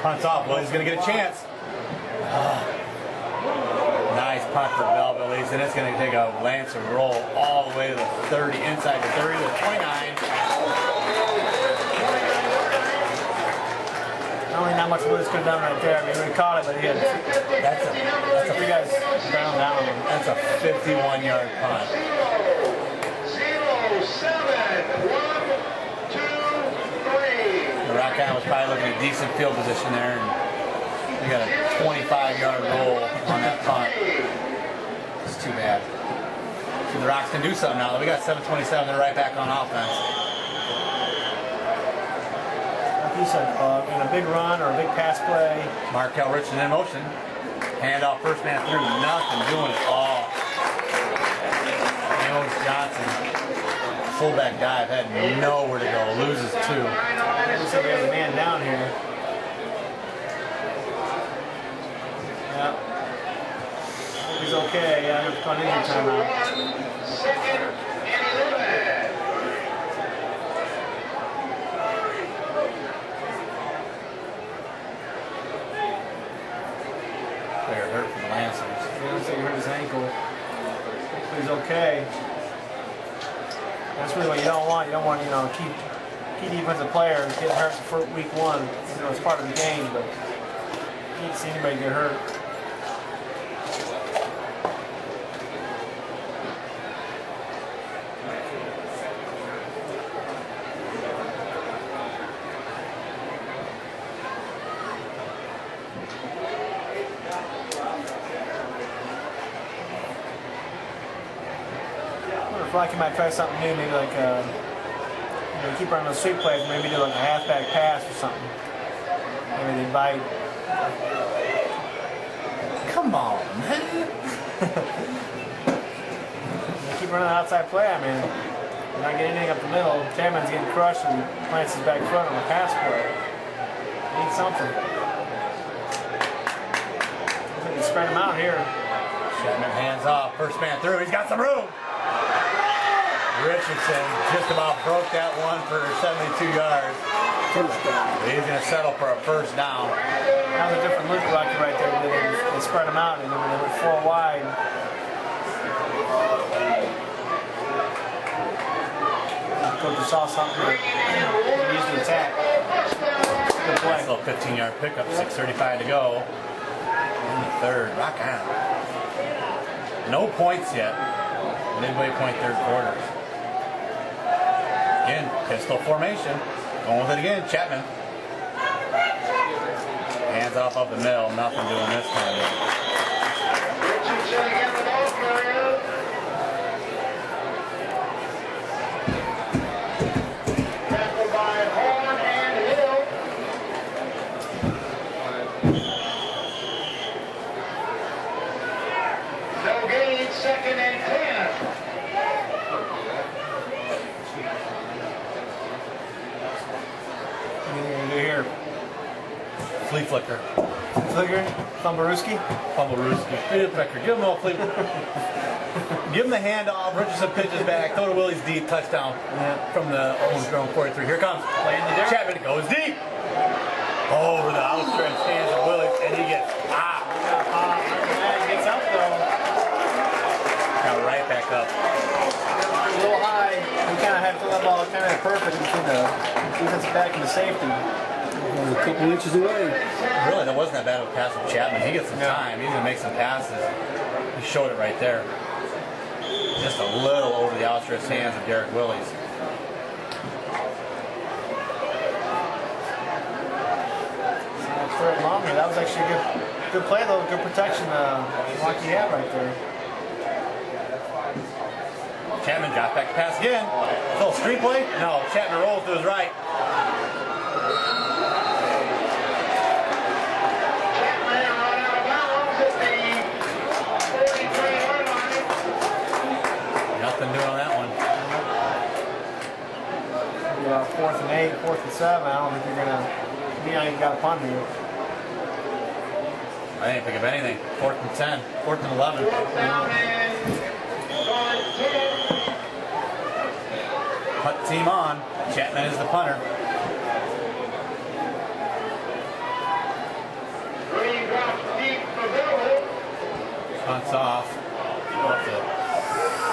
Punts off. Willie's going to get a chance. Nice punt for Belleville. And it's going to take a Lancer roll all the way to the 30, inside the 30 to the 29. not much Willis could have done right there. I mean, we caught it, but he had That's a three guys down on him. That's a 51-yard punt. 0, 7, 1, 2, 3. The Rock Island was probably looking at decent field position there, and they got a 25-yard roll on that punt. It's too bad. So the Rocks can do something now. We got 7:27. They're right back on offense. Like you said, in a big run or a big pass play. Markel Richardson in motion. Hand off first man through. Nothing doing at all. Jones Johnson. Fullback dive. Had nowhere to go. Loses two. Looks like we have a man down here. Yeah. He's okay. Yeah, he's on injury timeout. 2nd and 11. Player hurt from the Lancers. He looks like he hurt his ankle. But he's okay. That's really what you don't want. You don't want, key defensive players getting hurt for week one. It's part of the game, but you can't see anybody get hurt. I wonder if Rocky might try something new, maybe like keep running those sweep plays, maybe do like a halfback pass or something. Maybe they bite. Come on, man. Keep running the outside play. I mean, you're not getting anything up the middle. Chapman's getting crushed and plants his back foot on the pass play. Need something. They can spread him out here. Chapman hands off. First man through. He's got some room. Richardson just about broke that one for 72 yards. He's going to settle for a first down. That was a different look Rocky right there. They spread him out and they went 4 wide. Coach saw something that he used to attack. Good play. Nice little 15-yard pickup. 6:35 to go in the third. Rock Island. No points yet. Midway point, third quarter. Again, pistol formation. Going with it again. Chapman. Hands off the middle. Nothing doing this time. Richardson again, the ball carrier. Tackled by Horn and Hill. No gain, 2nd and 10. What are you going to do here? Flea flicker. Flicker? Thumbarooski? Fumblerooski. Flea flicker. Give him a little flea Give him the handoff. Richardson pitches back. Throw to Willie's deep. Touchdown from the almost grown 43. Here comes. Chapman goes deep. Over the outstretched hands of Willie. And he gets popped. He gets up though. Now right back up. A little high. We kind of had to let the ball kind of perfect between the defensive back and the safety. A couple inches away. Really, that wasn't that bad of a pass from Chapman. He gets some time. He's going to make some passes. He showed it right there. Just a little over the outstretched hands of Derek Willies. Third longer. That was actually a good play though. Good protection. Rocky had right there. Chapman drops back to pass again. Little screen play? No. Chapman rolls to his right. Chapman run out of bounds at the 43-yard line. Nothing doing on that one. 4th and 8, 4th and 7. I don't think you're gonna. You got a punt here. I didn't pick up anything. 4th and 10. 4th and 11. Fourth down and going 10. Punt team on. Chapman is the punter. Three drops deep for Belleville. Punts off. Off the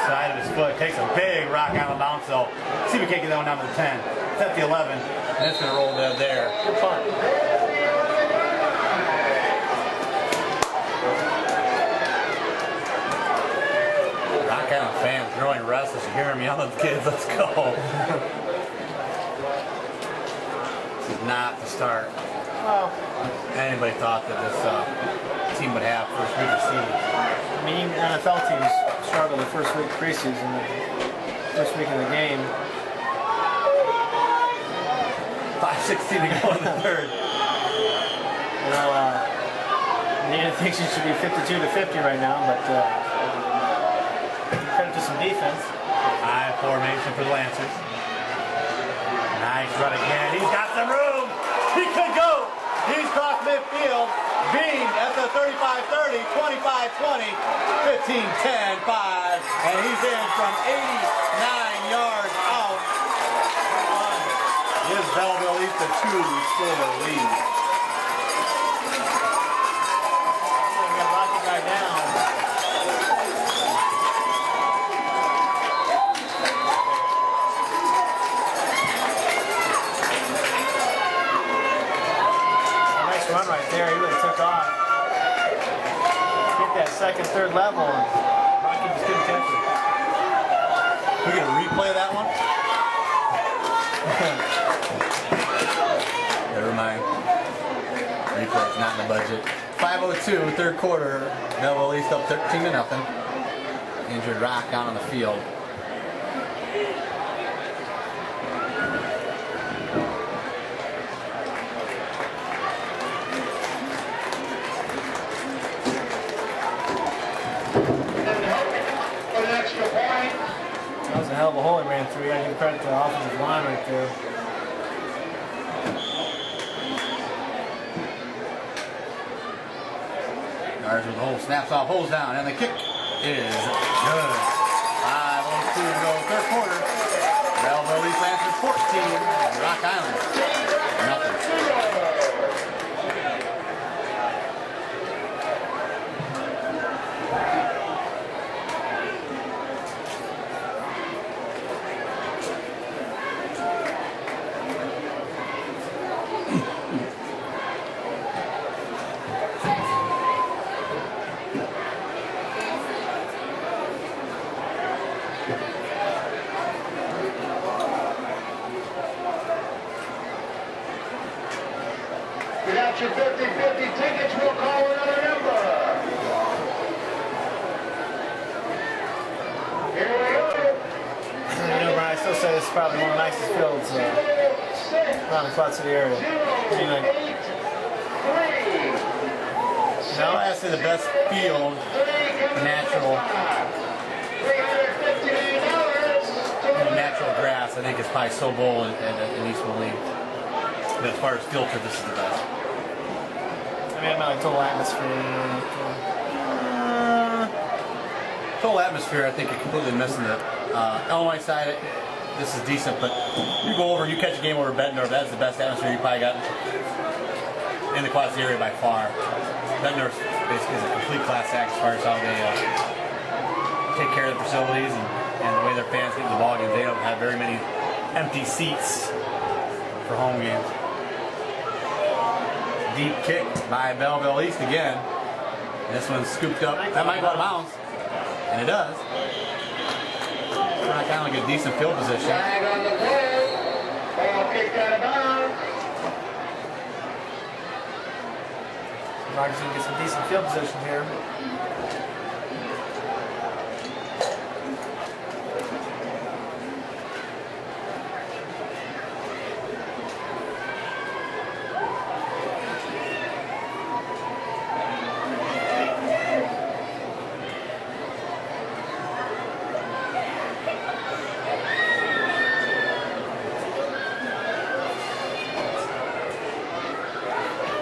side of his foot. Takes a big Rock Island bounce though. See if we can't get that one down to the 10. It's at the 11. And it's going to roll there. Good punt. Rock Island fans growing restless. You hear them yelling at the kids, let's go. This is not the start Well, anybody thought that this team would have first week of season. I mean, even NFL teams struggle the first week of preseason, first week of the game. 5:16 to go in the third. You know, Nina thinks he should be 52-50 right now, but credit to some defense. High formation for the Lancers. Nice run again. He's got some room. He could go. He's crossed midfield. Bean at the 35-30, 25-20, 15-10, 5. And he's in from 89 yards out. Gives Belleville at least a 2-score lead. We got to lock the guy down. Nice run right there. He really took off. Hit that second, third level, and Rocky just couldn't catch it. We're going to replay that one? Never mind. Replay. It's not in the budget. 5:02, third quarter. Belleville East up 13-0. Injured Rock out on the field. For an extra point. That was a hell of a hole he ran through. You gotta give credit to the offensive line right there. Guards with the hole, snaps off, holds down, and the kick is good. 5:02 to go, third quarter. Belleville East Lancers 14, Rock Islands nothing. You got your 50-50 tickets, we'll call another number. Here we go. You know, Brian, I still say this is probably one of the nicest fields around the Quad City area. What do you think? Now I say the best field, natural, natural grass. I think it's probably So Bowl in East Belleville. But as far as filter, this is the best. I mean, I meant like total atmosphere. Total atmosphere, I think you're completely missing it. Illinois side, this is decent, but you go over, you catch a game over Bettendorf, that's the best atmosphere you probably got in the Quad City area by far. Bettendorf basically is a complete class act as far as how they take care of the facilities and the way their fans get in the ball games. They don't have very many empty seats for home games. Deep kick by Belleville East again. This one's scooped up. That might go out of bounds. And it does. Rock Island get decent field position. Flag on the play. Ball kicked out of bounds. Rock's gonna get some decent field position here.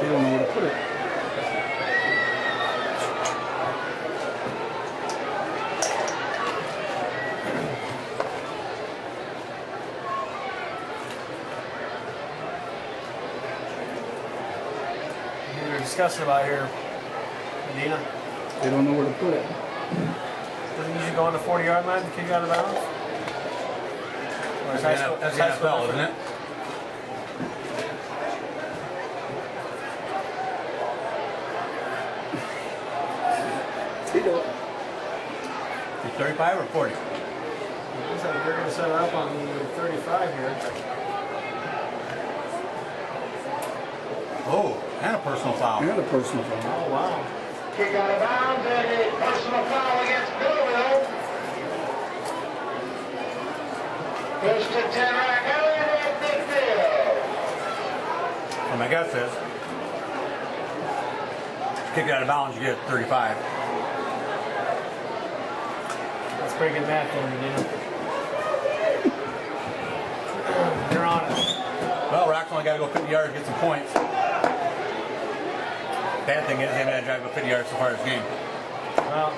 They don't know where to put it. We were discussing about here, Medina. They don't know where to put it. Doesn't usually go on the 40-yard line to kick out of bounds? Or is high school- That's is the high school NFL, isn't different? it? They don't. 35 or 40? Looks like they're going to set it up on the 35 here. Oh, and a personal foul. And a personal foul. Oh, wow. Kick out of bounds and a personal foul against Belleville. Goes to 10 Rock Island and big field. Well, my guess is, kick it out of bounds, you get 35. That's pretty good math there, Medina. You're on it. Well, Rock's only got to go 50 yards to get some points. Bad thing is, they haven't had to drive about 50 yards so far this game. Well,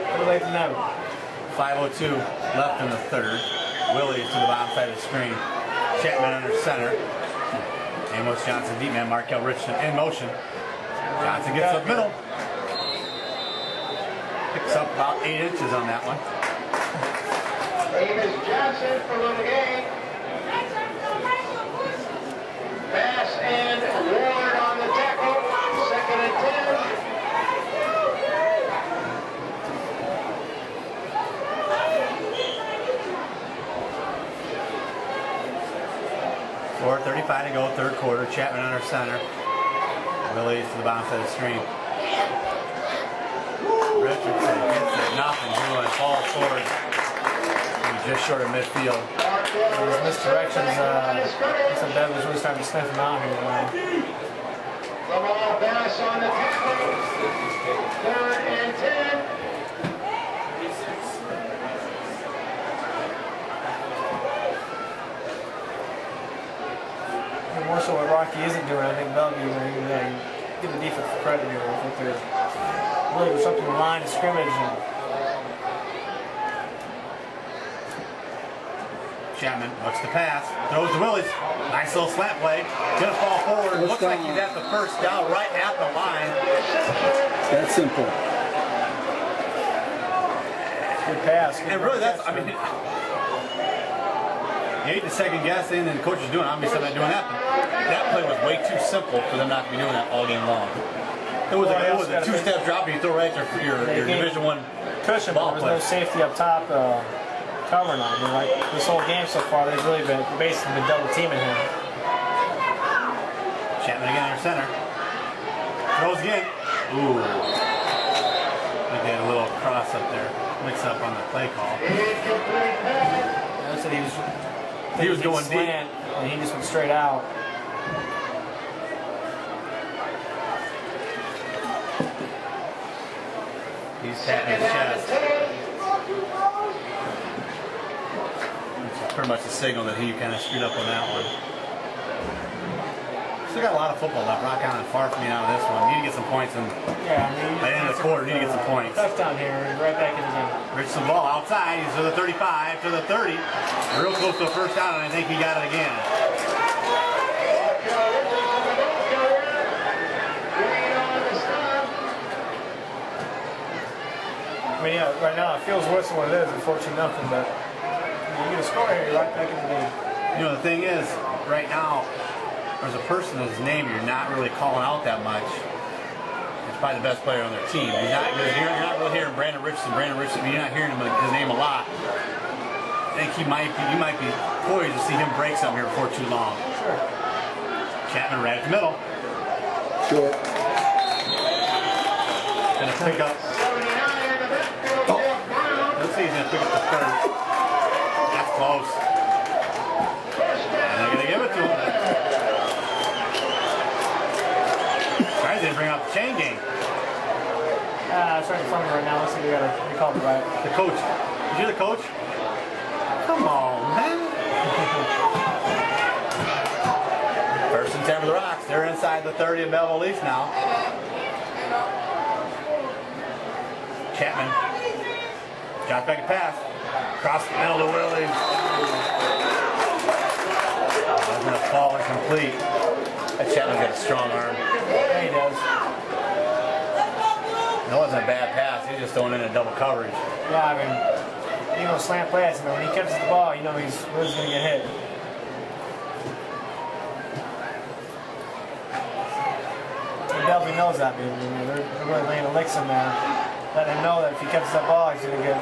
better late than never. 5:02 left in the third. Willie's to the bottom side of the screen. Chapman under center. Amos Johnson, deep man, Markel Richardson in motion. Johnson gets up middle. Picks up about 8 inches on that one. Amos Johnson for the game. Pass and Ward on the tackle. 2nd and 10. 4:35 to go, third quarter. Chapman under center. Release to the bottom side of the screen. Richardson gets it, nothing doing, falls forward. He's just short of midfield. These misdirections, looks like Bev was really starting to sniff him out here. The ball pass on the tackle. 3rd and 10. More so what Rocky isn't doing, I think Belleville, give the defense credit here. I think they're really disrupting the line of scrimmage. And Chapman looks the pass, throws to Willis. Nice little slant play. Gonna fall forward. Looks like he's at the first down, right at the line. That's simple. good pass. And really, that's, I mean, you hate to second guess anything the coach is doing. Obviously, not doing that. But that play was way too simple for them not to be doing that all game long. It was a two-step drop, and you throw right to your Division I cushion, but there was no safety up top covering on him. Like this whole game so far, they've really been basically double teaming him. Chapman again in center. Throws again. Ooh. They did a little cross up there. Mix up on the play call. I said he was going slant, deep, and he just went straight out. He's tapping his chest. It's pretty much a signal that he kind of screwed up on that one. Still got a lot of football left. Rock Island far from being out of this one. Need to get some points in. Yeah, I mean, by the end of the quarter, need to get some points. Touchdown here, right back in the game. Richardson ball outside. He's to the 35, to the 30. Real close to a first down, and I think he got it again. I mean, yeah, right now it feels worse than what it is, unfortunately nothing, but you get a score here, you're right back in the game. You know, the thing is, right now, there's a person whose name you're not really calling out that much. He's probably the best player on their team. You're not really hearing Brandon Richardson, but you're not hearing his name a lot. I think you might be poised to see him break something here before too long. Sure. Chapman right at the middle. Short. Gonna pick up. Let's see, he's gonna pick up the third. That's close. And they're gonna give it to him. Guys didn't bring up the chain game. It's right in front of me right now. Let's see if we got to recall it right. The coach. Is you the coach? Come on, man. First and 10 for the Rocks. They're inside the 30 of Belleville East now. Chapman. Drops back and pass. Across the middle to Williams. That's going to fall incomplete. That Chapman's got a strong arm. Yeah, he does. That wasn't a bad pass. He's just throwing in a double coverage. Yeah, I mean, you know, slant pass, when he catches the ball, you know he's going to get hit. And Belleville knows that, man. They're really laying the licks in there. Let him know that if he catches that ball, he's going to get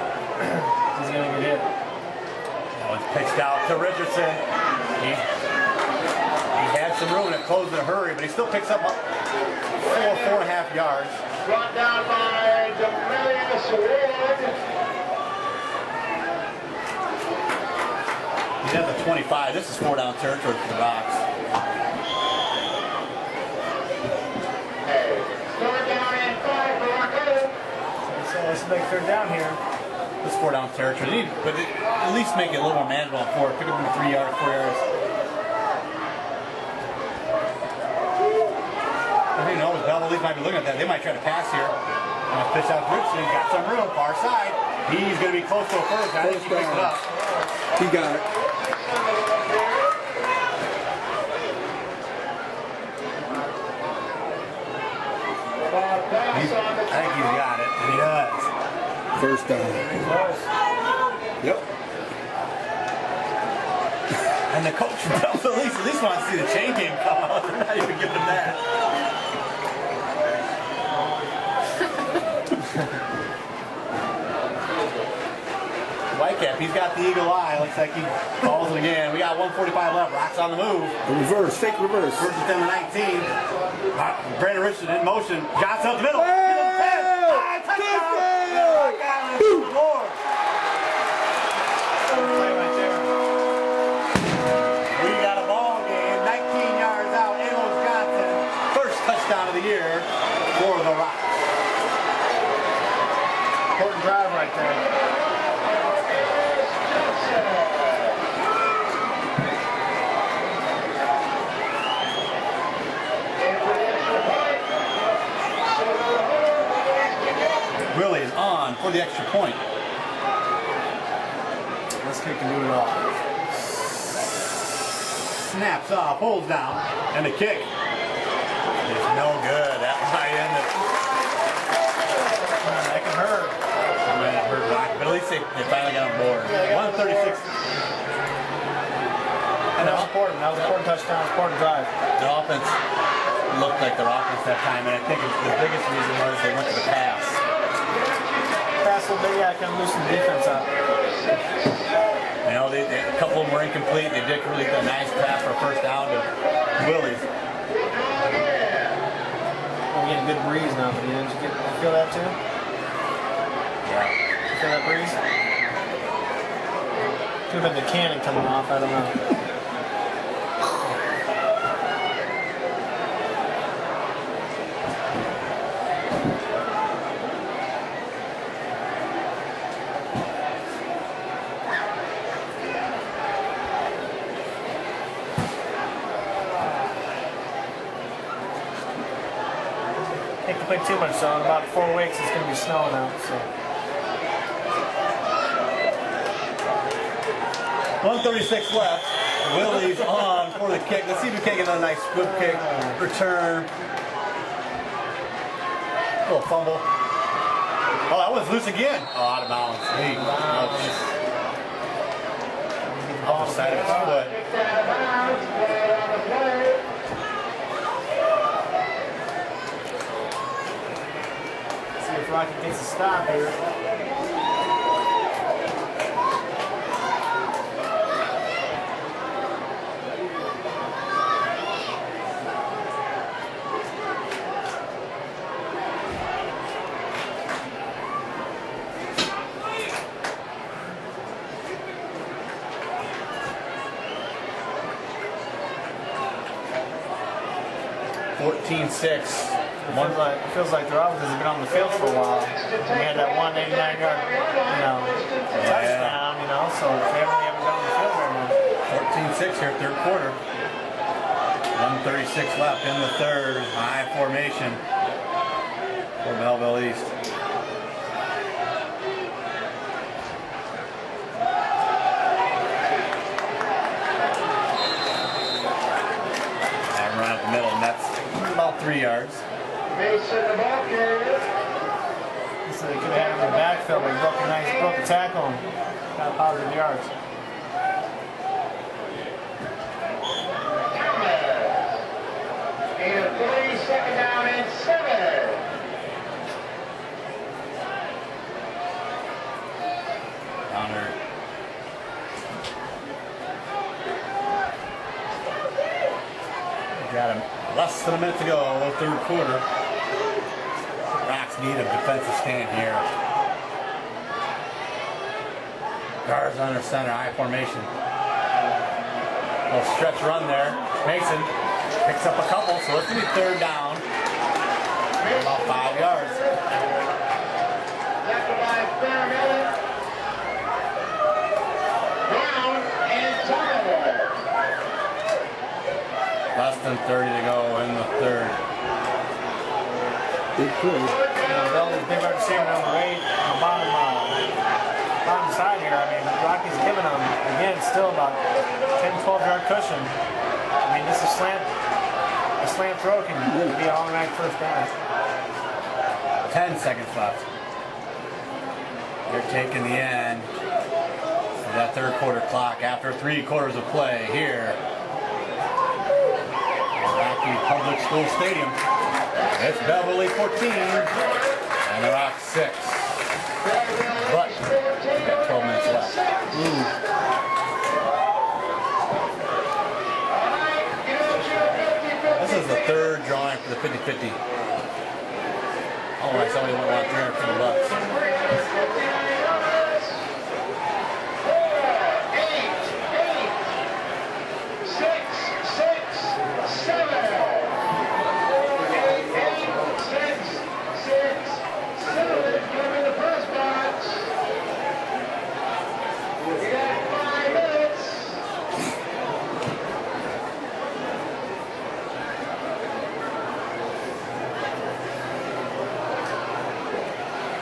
hit. That one's pitched out to Richardson. He had some room and it closed in a hurry, but he still picks up 4.5 yards. Brought down by Demarius Ward. He's at the 25. This is 4-down territory for the Rocks. Hey, 3rd down and 5 for Rocco. So it's a big 3rd down here. This is 4-down territory. But at least make it a little more manageable on 4. Pick up him 3 yards, 4 yards. I think Belleville League might be looking at that. They might try to pass here. Pitch out to Richardson. He's got some room. Far side. He's going to be close to a first. I think he picked it up. He got it. I think he's got it. And he does. First down. Yep. And the coach from Belleville at least wants to see the chain game come out. They're not even giving him that. Whitecap, he's got the eagle eye. Looks like he calls it again. We got 1:45 left. Rock's on the move. The reverse, fake reverse. First and 10 to 19. Brandon Richardson in motion. Johnson up the middle. Hey! Touchdown! Rock Islans on the board. Play right there. We got a ball game. 19 yards out. Amos Johnson. First touchdown of the year for the Rocks. Important drive right there. Willie is on for the extra point. This kid can do it all. Snaps off, holds down, and the kick is no good. That might end it. That can hurt. That might have hurt Rock, but at least they finally got on board. 136. And that was important. That was an important touchdown, important drive. The offense looked like their offense that time, and I think the biggest reason was they went to the pass. Pass a little bit, yeah, kind of loosen the defense up. You know, a couple of them were incomplete. They did really a nice pass for a first down to Willie's. We're getting a good breeze now, but did you feel that too? Yeah. You feel that breeze? Could have been the cannon coming off, I don't know. Can't complain too much, so in about 4 weeks it's going to be snowing out. So 136 left. Willie's on for the kick. Let's see if we can't get another nice squib kick. Return. Little fumble. Oh, that was loose again. Oh, out of bounds. Hey, off the side of his foot. see if Rocky gets a stop here. 14-6. Feels like their offense has been on the field for a while. We had that 189-yard, touchdown, so they haven't been on the field very much. 14-6 here, third quarter. 1:36 left in the third. High formation for Belleville East. And run up the middle, and that's about 3 yards. Mason, the ball carrier. So they could have had him in the backfield, but he broke a tackle and got positive yards. And 3, second down and 7. Counter. Got him. Less than a minute to go, third quarter. Rocks need a defensive stand here. Guards under center, high formation. Little stretch run there. Mason picks up a couple, so it's going to be third down. About 5 yards. Left by Fairmiller. Brown and Tyler. Less than 30 to go in the third. Big play. Belleville's big wide receiver on the right, on the bottom side here. I mean, Rocky's giving them, again, still about 10, 12-yard cushion. I mean, this is a slant throw can be all night first down. 10 seconds left. They're taking the end of that third quarter clock after 3 quarters of play here at Rocky Public School Stadium. It's Belleville 14 and the Rocks 6. But 12 minutes left. This is the third drawing for the 50-50. Oh, like somebody went on $350.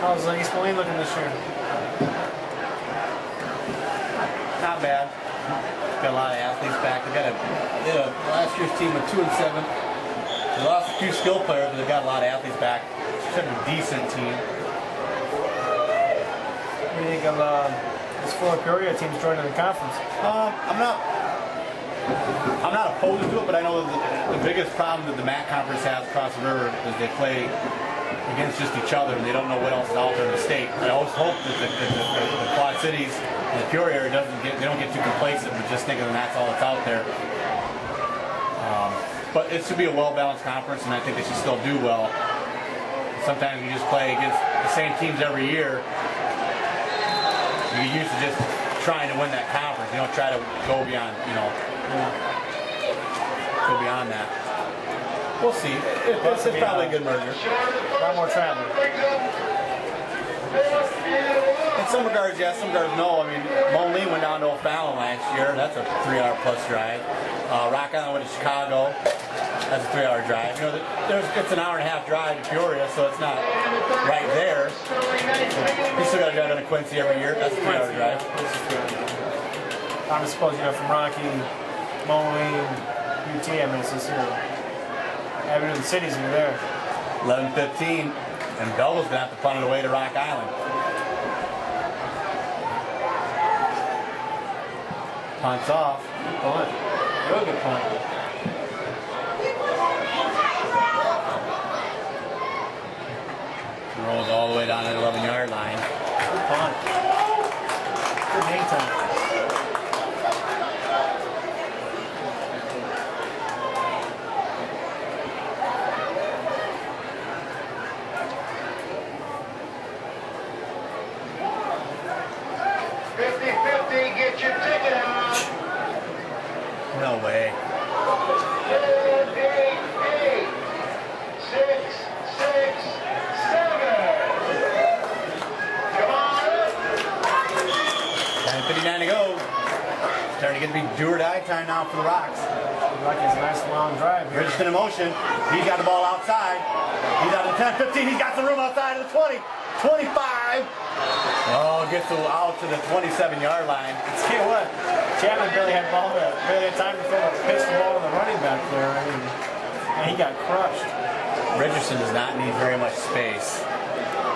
'How's East Moline looking this year? Not bad. Got a lot of athletes back. They had last year's team with 2-7. They lost a few skill players, but they've got a lot of athletes back. Should have a decent team. What do you think of this Florida Peoria team's joining the conference? I'm not opposed to it, but I know the biggest problem that the MAC conference has across the river is they play against just each other and they don't know what else is out there in the state. I always hope that the Quad Cities and the Peoria area they don't get too complacent with just thinking that that's all that's out there. But it should be a well-balanced conference, and I think they should still do well. Sometimes you just play against the same teams every year. You get used to just trying to win that conference. You don't try to go beyond, go beyond that. We'll see. It's probably a good merger. A lot more travel. In some regards, yes. Some regards, no. I mean, Moline went down to O'Fallon last year. That's a 3-hour plus drive. Rock Island went to Chicago. That's a 3-hour drive. It's an hour and a half drive to Peoria, so it's not right there. You still got to drive down to Quincy every year. That's a 3-hour drive. I suppose, from Rocky, Moline, UT, I mean, it's just, every the cities are there. 11:15, and Belleville's going to have to punt it away to Rock Island. Punts off. Good punt. Real good punt. Rolls all the way down to the 11-yard line. Good punt. Good hang time. Get your ticket out. No way. 7, 8, 8, 6, 6, 7. Come on up. 10:59 to go. Starting to get to be do or die time now for the Rocks. Rocky's a nice long drive here. Richardson in motion. He's got the ball outside. He's out of the 10, 15. He's got the room outside of the 20, 25. Oh, gets out to the 27-yard line. Tell you what, Chapman barely had time to pitch the ball to the running back there. I mean, and he got crushed. Richardson does not need very much space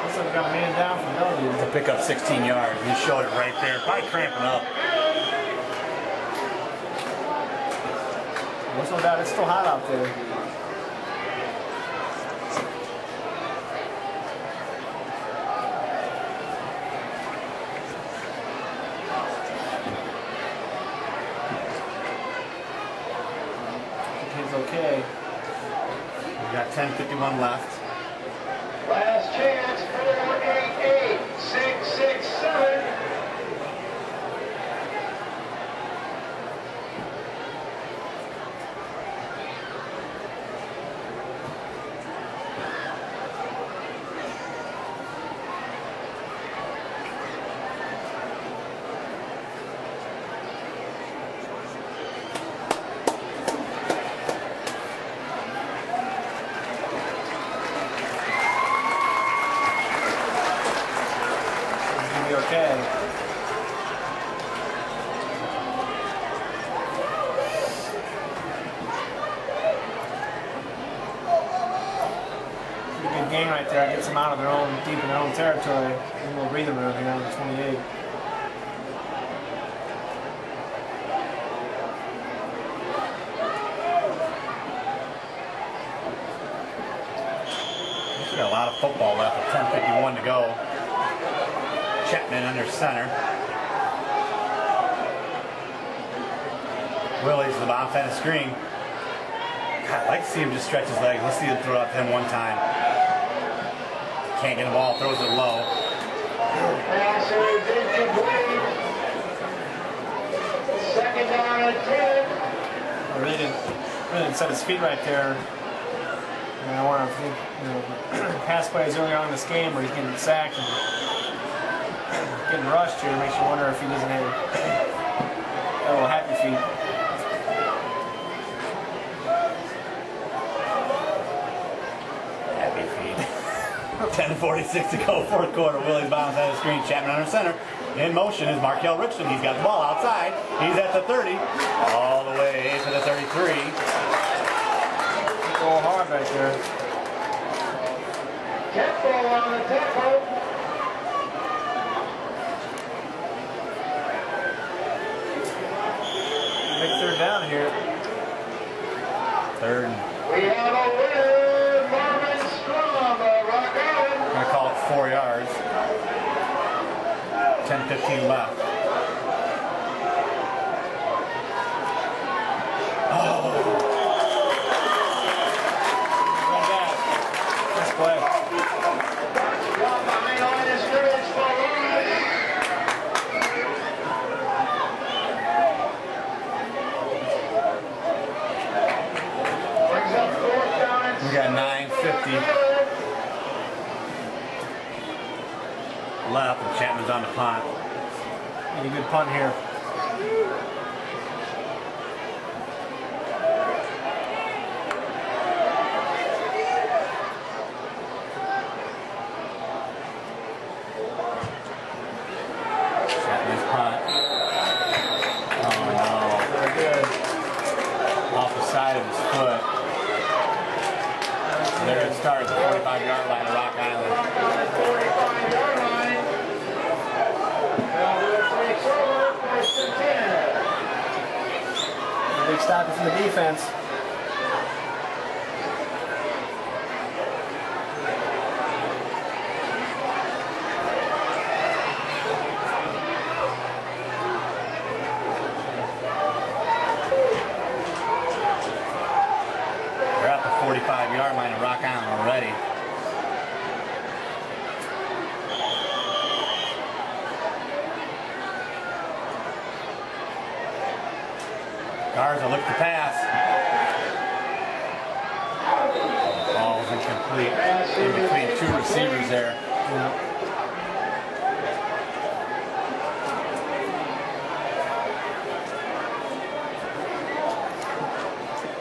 Looks like we got a man down from Belleville. to pick up 16 yards. He showed it right there. Probably cramping up. There's no doubt it's still hot out there. Okay. We got 10:51 left. Last chance. 4, 8, 8, 6, 6, 7. Okay. Pretty good game right there. Gets them out of their own, deep in their own territory. A little breathing room here on the 28. We got a lot of football left with 10:51 to go. Chapman under center. Willie's to the bottom side of the screen. God, I'd like to see him just stretch his legs. Let's see him throw it out to him one time. Can't get the ball, throws it low. Pass is incomplete. Second down and 10. I really didn't set his feet right there. And I want to pass plays earlier on in this game where he's getting sacked and getting rushed here. Makes you wonder if he doesn't have a little happy feet. Happy feet. 10:46 to go, fourth quarter. Willie's bottom side of the screen. Chapman under center. In motion is Markel Richardson. He's got the ball outside. He's at the 30. All the way to the 33. Go hard right there. Tempo on the tempo. Big third down here. Third. We have a winner, Marvin Strom of Rock Island. Gonna call it 4 yards. 10:15 left. Run back. Nice play. Ball behind the line of scrimmage for Lawrence. Brings up fourth down and We got 9:50 left, and Chapman's on the punt. Any good punt here. Chapman's punt. Oh no. Very good. Off the side of his foot. So they're going to start at the 45-yard line of Rock Island. 45-yard line. Belleville takes over, first and 10. Big stop from the defense. They're at the 45-yard line of Rock Island already. Garza looks to pass. Ball's incomplete. In between two receivers there. Yeah.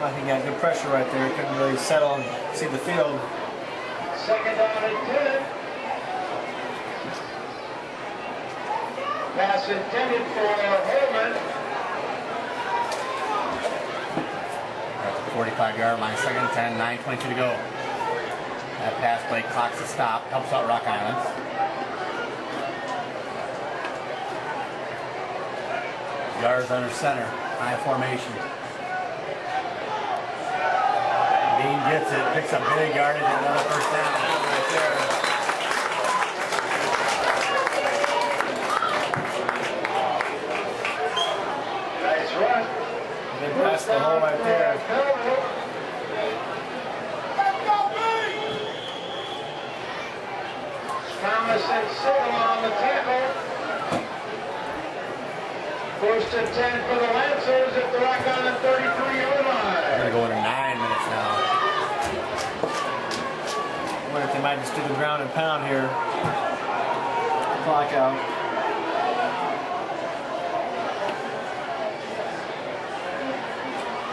I think he got good pressure right there. Couldn't really settle and see the field. Second down and 10. Pass intended for Holman. At the 45-yard line, second and 10, 9:22 to go. That pass play clocks a stop, helps out Rock Island. Yards under center, high formation. Dean gets it, picks up big yardage, and another first down right there. Nice run. They passed the hole right there. Thomas and Sigel on the tackle. First and 10 for the Lancers at the Rock Island 33-yard We're line. gonna go into 9 minutes now. I wonder if they might just do the ground and pound here. Clock out.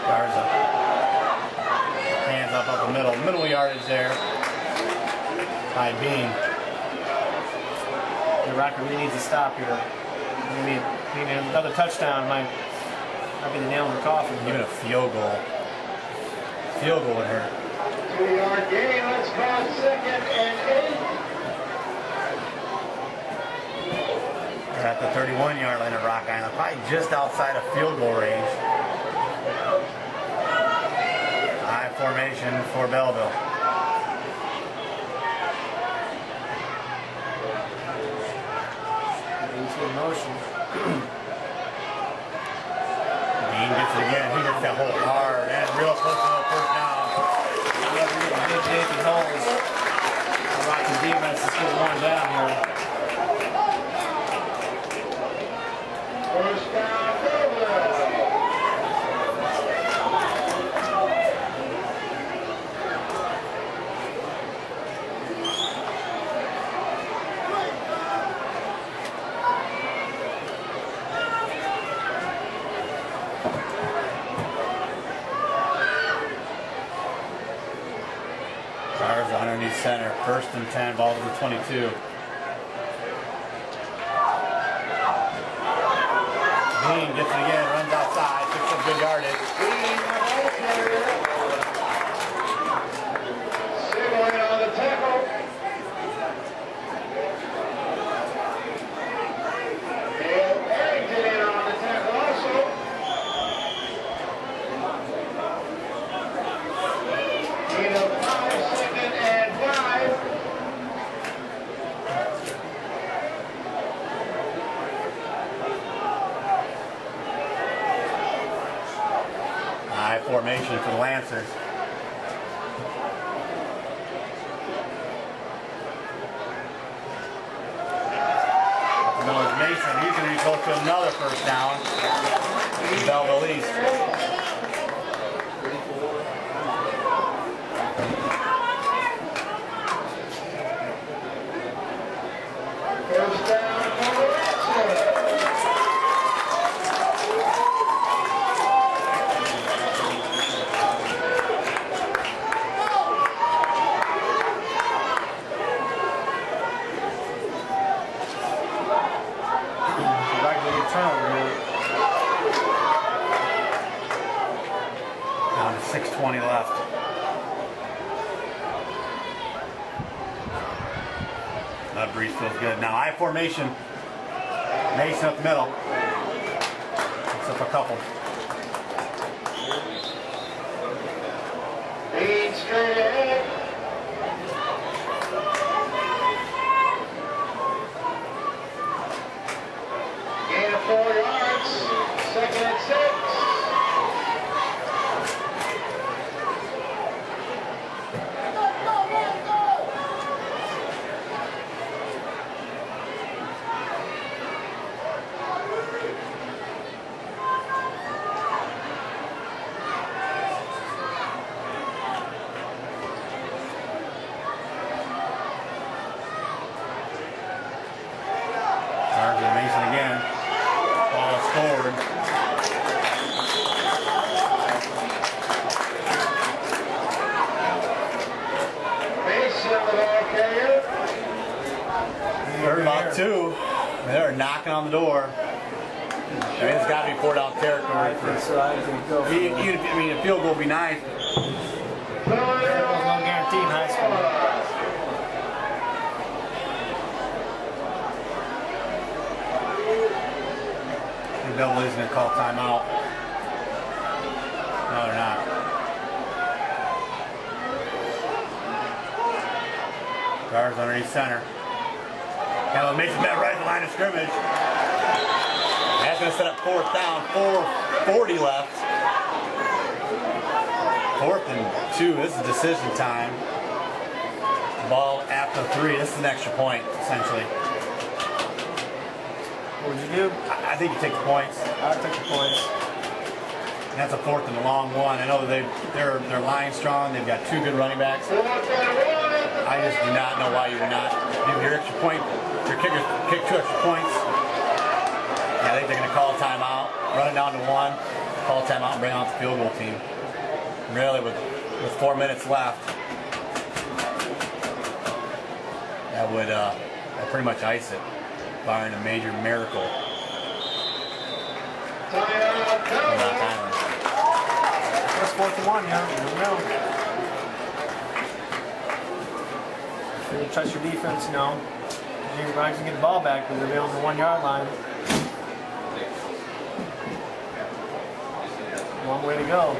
Garza. Hands up the middle. Middle yardage there. By Bean. The Rocker really needs to stop here. Maybe another touchdown might be the nail in the coffin. Even a field goal. Field goal would hurt. 2-yard gain. Let's call it second and 8. They're at the 31-yard line of Rock Island, probably just outside of field goal range. High formation for Belleville. Into motion. Dean gets Again, he hits that hole hard and real close to the first down. Big gaping holes. Rocky defense is getting one down here. First down, Belleville. Stars underneath center. First and 10, ball to the 22. Bean gets it again, runs outside, picks up good yardage. Signaling on the tackle. Dale Arrington in on the tackle also. Need a 5-second and 5. High formation for the Lancers. Miller's Mason, he's going to be close to another first down. Belleville East. First down for the Lancers. Back to the turnover here. Down to 6:20 left. That breeze feels good. Now high formation. Mason up the middle. Picks up a couple. Lead straight ahead. Gain of 4 yards. Second and 6. Sergeant Mason again. Ball is forward. Mason with the ball carrier. Third about 2. They're knocking on the door. I mean, it's got to be 4 down territory. So I think go for it. Even if, I mean, a field goal would be nice. There's no guarantee in high school. I think Belleville is going to call timeout. No, they're not. Stars underneath center. Now Mason met right at the line of scrimmage. That's going to set up 4th down. 4:40 left. 4th and 2. This is decision time. Ball after 3. This is an extra point, essentially. What would you do? I think you take the points. I'll take the points. And that's a 4th and a long one. I know that they're line strong. They've got 2 good running backs. I just do not know why you would not give your extra point. Your kicker kick 2 extra points. Yeah, I think they're going to call a timeout, run it down to 1, call a timeout, and bring out the field goal team. Really, with 4 minutes left, that would pretty much ice it, barring a major miracle. Timeout. That's 4th and 1, yeah. You never know. You trust your defense, you know. You're going to get the ball back, but they'll be on the 1 yard line. Long way to go.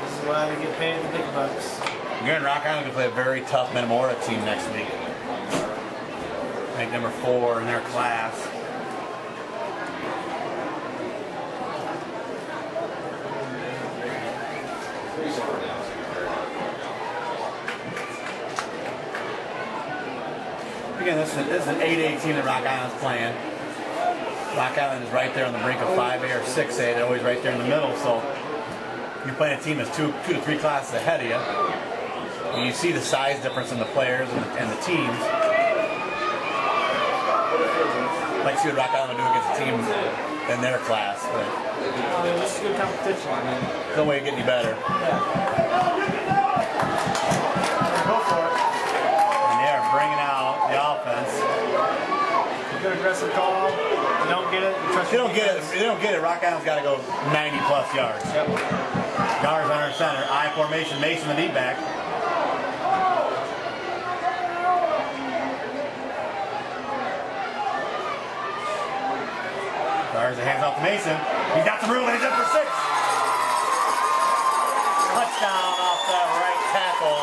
This is why they get paid the big bucks. Again, Rock Island can play a very tough Metamora team next week. Ranked number 4 in their class. Again, this is an 8A team that Rock Island's playing. Rock Island is right there on the brink of 5A or 6A. They're always right there in the middle. So you're playing a team that's two to three classes ahead of you. And you see the size difference in the players and the teams. I'd like to see what Rock Island will do against a team in their class. But this is good competition. no way to get any better. Go for it. And they are bringing out the offense. Good aggressive call. You don't get it. If they don't get it. If they don't get it. Rock Island's got to go 90+ yards. Yep. Guards under center. I formation. Mason the deep back. Guards the hands off to Mason. He's got some room and he's up for 6. Touchdown off that right tackle.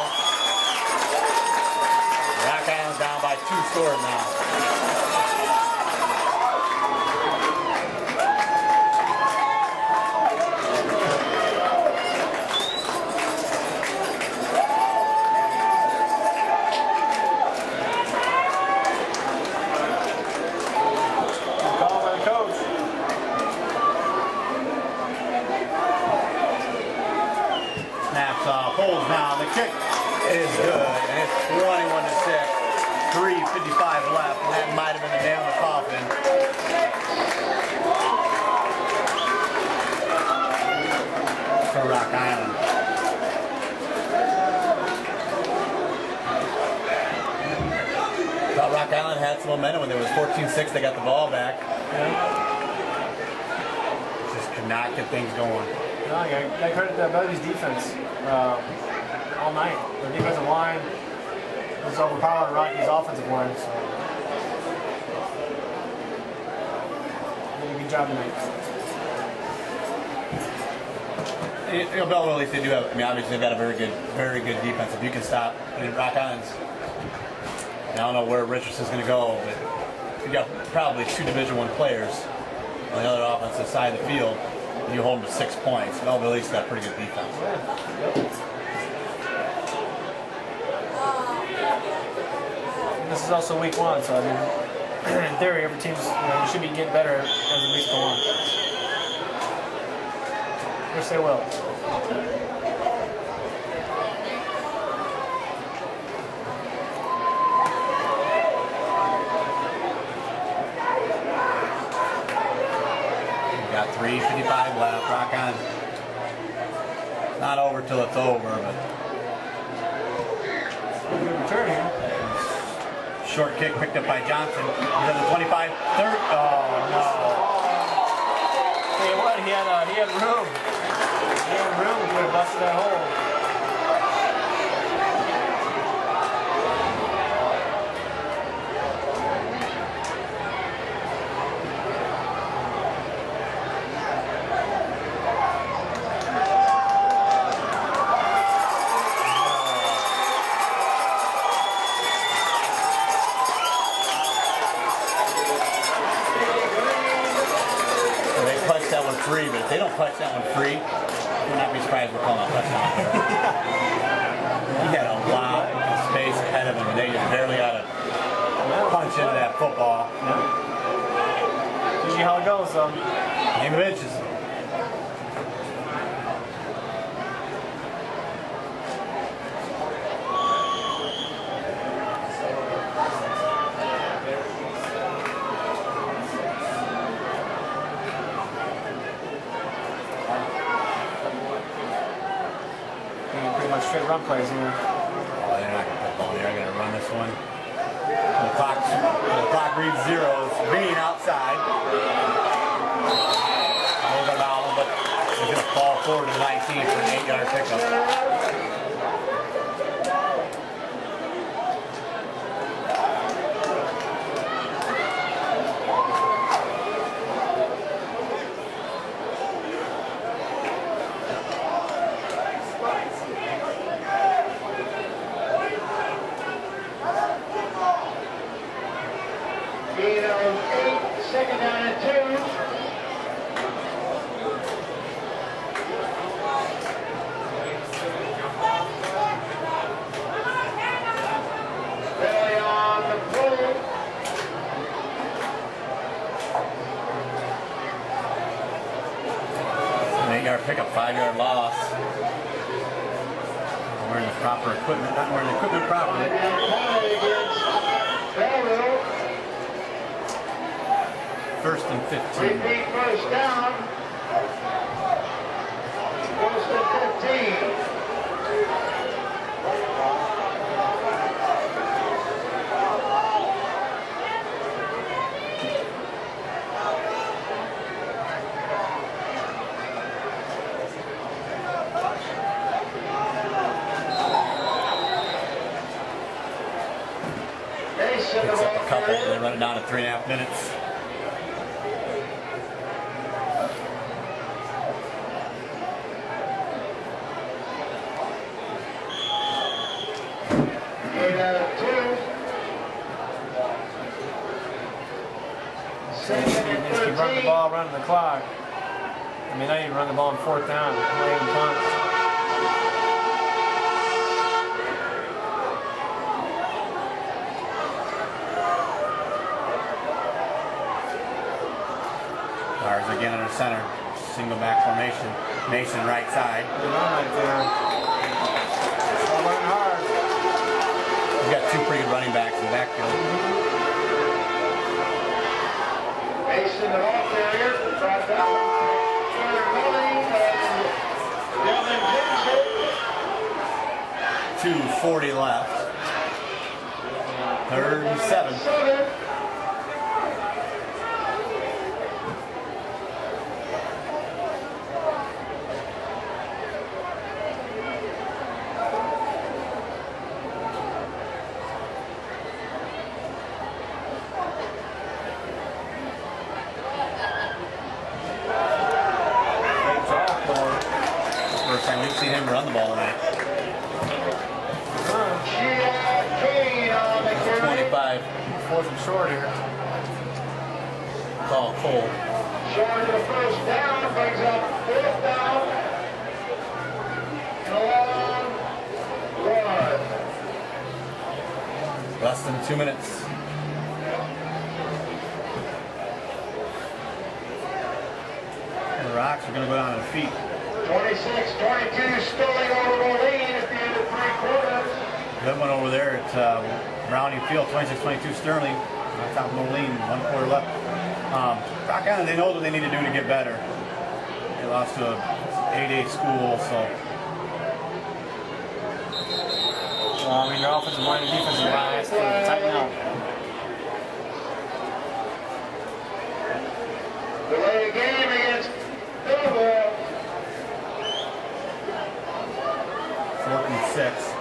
Rock Island's down by 2 scores now. Snaps off, holds now, the kick is good, and it's 21-6, 3:55 left, and that might have been the nail in the coffin. For Rock Island. Thought Rock Island had some momentum when there was 14-6, they got the ball back. Just could not get things going. No, I credit Bellevue's defense all night. Their defensive line was overpowering Rocky's offensive line. So they did a good job tonight. You know, Belleville, at least they do have. I mean, obviously they've got a very good defense. If you can stop, I mean, Rock Islands. I don't know where Richardson's going to go, but you got probably 2 Division I players on the other offensive side of the field. You hold them to 6 points. Belleville at least got pretty good defense. This is also week 1, so I mean, in theory, every team's should be getting better as the weeks go on. Wish they will. Got 3:55 left. Rock on. Not over till it's over, but Good return here. short kick picked up by Johnson. He's at the 25, 30. Oh no! Tell you what, he had room. He had room. He would have busted that hole. Free, but if they don't clutch that one free, you'll not be surprised we're calling a touchdown. He had a lot of space ahead of him, and they just barely got to punch into that football. Usually how it goes, though. Game of inches. Straight run plays here. Oh, they're not going to put the ball in. They're going to run this one. The clock reads 0. It's Bean outside. Goes about him, but he's going to fall forward to 19 for an 8-yard pickup. 3-yard pickup, 5-yard loss. Wearing the proper equipment, not wearing the equipment properly. Belleville. 1st and 15. Repeat first down. 1st and 15. Picks up a couple, and they run it down to 3.5 minutes. If you run the ball, running the clock. I mean, now you run the ball on 4th down, not even punt. Ours again under center, single back formation. Mason right side. Good run right there. All running hard. We've got 2 pretty good running backs in the backfield. Mason, the ball carrier, brought down Turner Mulling and Dylan Jensen. 2:40 left. 3rd and 7. First time we've seen him run the ball tonight. 25. 4th and short here. Call Cole. Short of the first down, brings up 4th down. And a long run. Less than 2 minutes. And the Rocks are going to go down to their feet. 26-22, spilling over the lead at the end of 3 quarters. Good one over there at Browning Field, 26-22 Sterling. On top of Moline, 1 quarter left. Rock Island, they know what they need to do to get better. They lost to a 8A school, so. Well, I mean, your offensive line and defensive line has to tighten up. Delay game against Belleville. 4th and 6.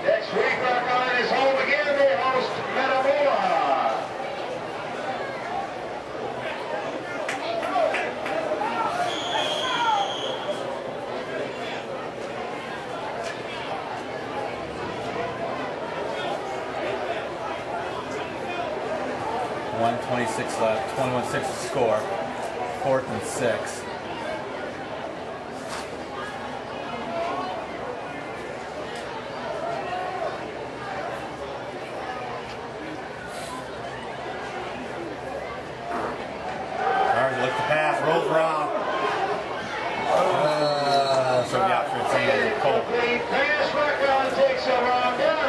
Next week, Rock Island is home again. They host Metamola. .26 left, 21-6 to score. 4th and 6. Look the pass, rolls around. So the option of saying Cole. Complete pass. Rock Island takes a run down.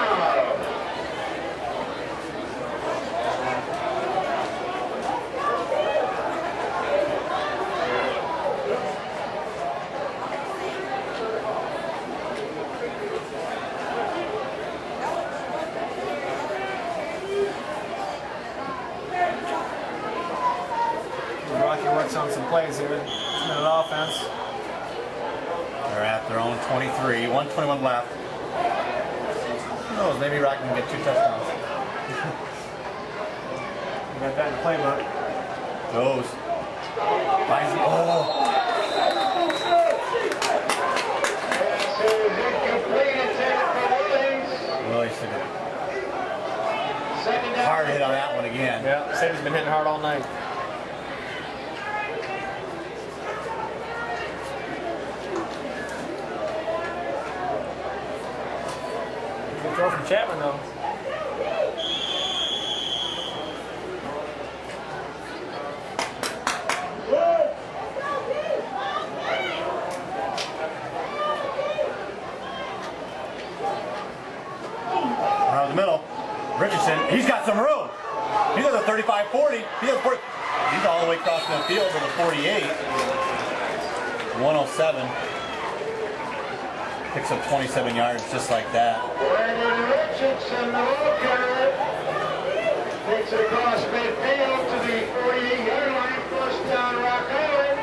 Rocky works on some plays here. It's been an offense. They're at their own 23, 121 left. Who knows, maybe Rock can get 2 touchdowns. We got that in the playbook. Goes. Finds the, Pass is incomplete, intended for Williams. Williams took a Second down. hard hit on that one again. Yeah, Saban's been hitting hard all night. Good throw from Chapman, though. He's got some room. He's at the 35-40. He's all the way across the field to the 48. 107. Picks up 27 yards just like that. Brandon Richardson, the walker, takes it across midfield to the 48-yard line. First down, Rock Island.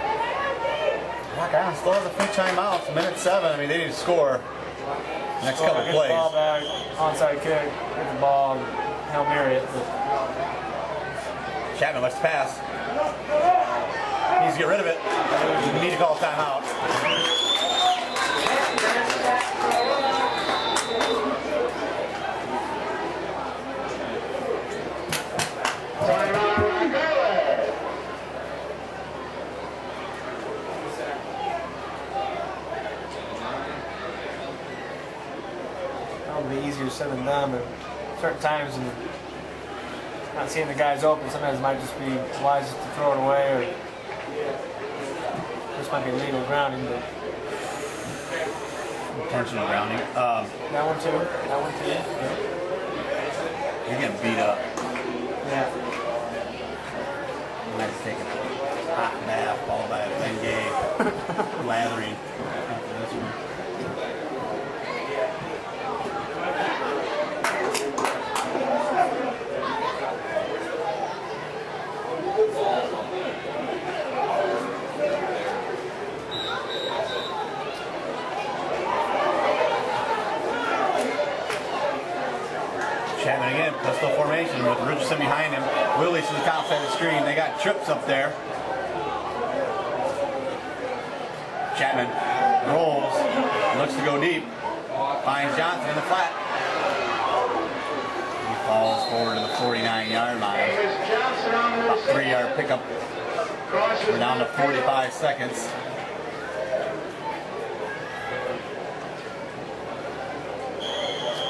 Rock Island still has a few timeouts. Minute 7. I mean, they need to score. Next couple Get plays. the ball back, onside kick, get the ball, Hail Mary it. Chapman lets pass. Needs to get rid of it. We need to call a timeout. Timeout, Rock Island. Probably easier said than done, but certain times and not seeing the guys open, sometimes it might just be wisest to throw it away, or this might be legal grounding, but Intentional grounding. that one too. Yeah. You're getting beat up. Yeah. You might have taken a hot bath followed by a Bengay lathering after this one. Chapman again, pistol formation with Richardson behind him. Willis to the top side of the screen. They got trips up there. Chapman rolls, looks to go deep, finds Johnson in the flat. He falls forward to the 49-yard line. Davis Johnson on the 3-yard pickup. We're down to 45 seconds.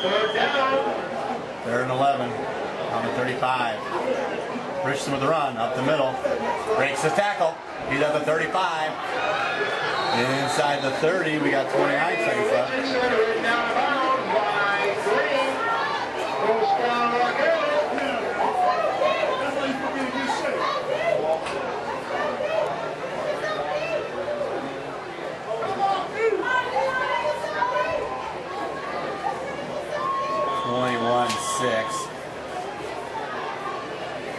Third down. 3rd and 11 on the 35. Richardson with the run up the middle. Breaks the tackle. He's at the 35. Inside the 30. We got 29 seconds left. Richardson written down of bounds by Green. First down, Rock Island. 21-6.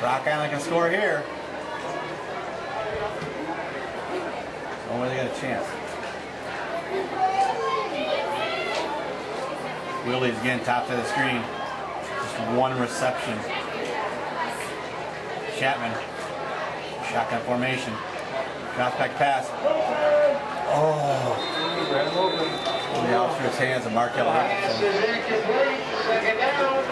Rock Island can score here. Only they got a chance. Willie's again, top of the screen. Just one reception. Chapman, shotgun formation. Drops back pass. Oh. Out through his hands and Markel Pass Richardson. is incomplete. Second down.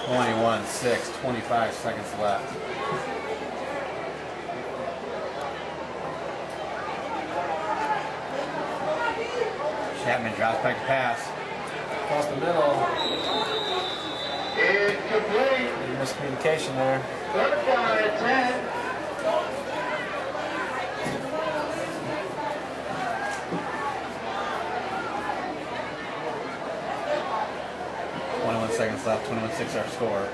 Twenty-one, 6, 25 seconds left. Chapman drops back to pass. Across the middle, Incomplete. miscommunication there. Third down and 10. Seconds left, 21-6 our score.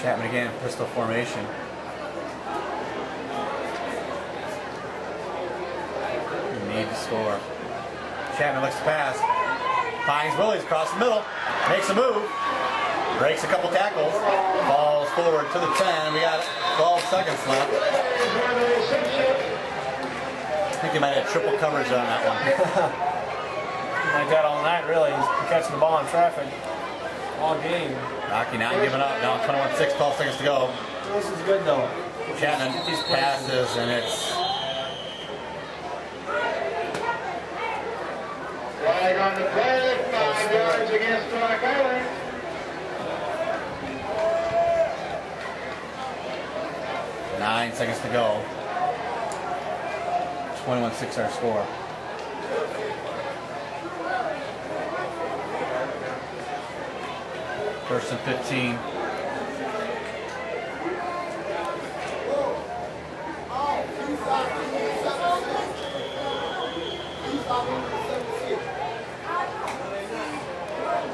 Chapman again, pistol formation. You need to score. Chapman looks to pass. Finds Willies across the middle. Makes a move. Breaks a couple tackles. Falls forward to the 10. We got 12 seconds left. I think he might have triple coverage on that one. Like that all night, really. He's catching the ball in traffic all game. Rocky not giving up. Now 21-6, 12 seconds to go. This is good though. Chapman passes, and it's Flag on the play, 5 yards against Rock Island. Nine seconds to go. 21-6 our score. First and 15.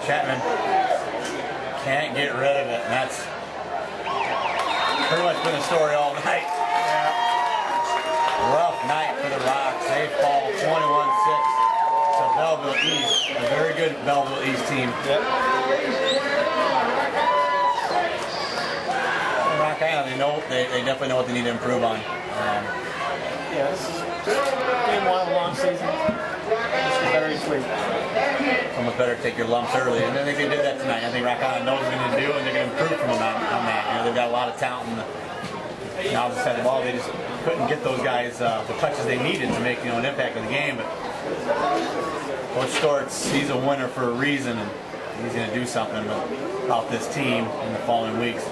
Chapman can't get rid of it, and that's pretty much been the story all night. Rough night for the Rocks. They fall 21-6 to Belleville East, a very good Belleville East team. Rock Island, they definitely know what they need to improve on. Yeah, this is game 1 of a long season. This is better each week. Almost better take your lumps early, and I think they did that tonight. I think Rock Island knows what they're going to do, and they're going to improve from them on that. You know, they've got a lot of talent on the opposite side of the ball. They just couldn't get those guys the touches they needed to make an impact in the game. But Coach Stortz, he's a winner for a reason, and he's going to do something about this team in the following weeks.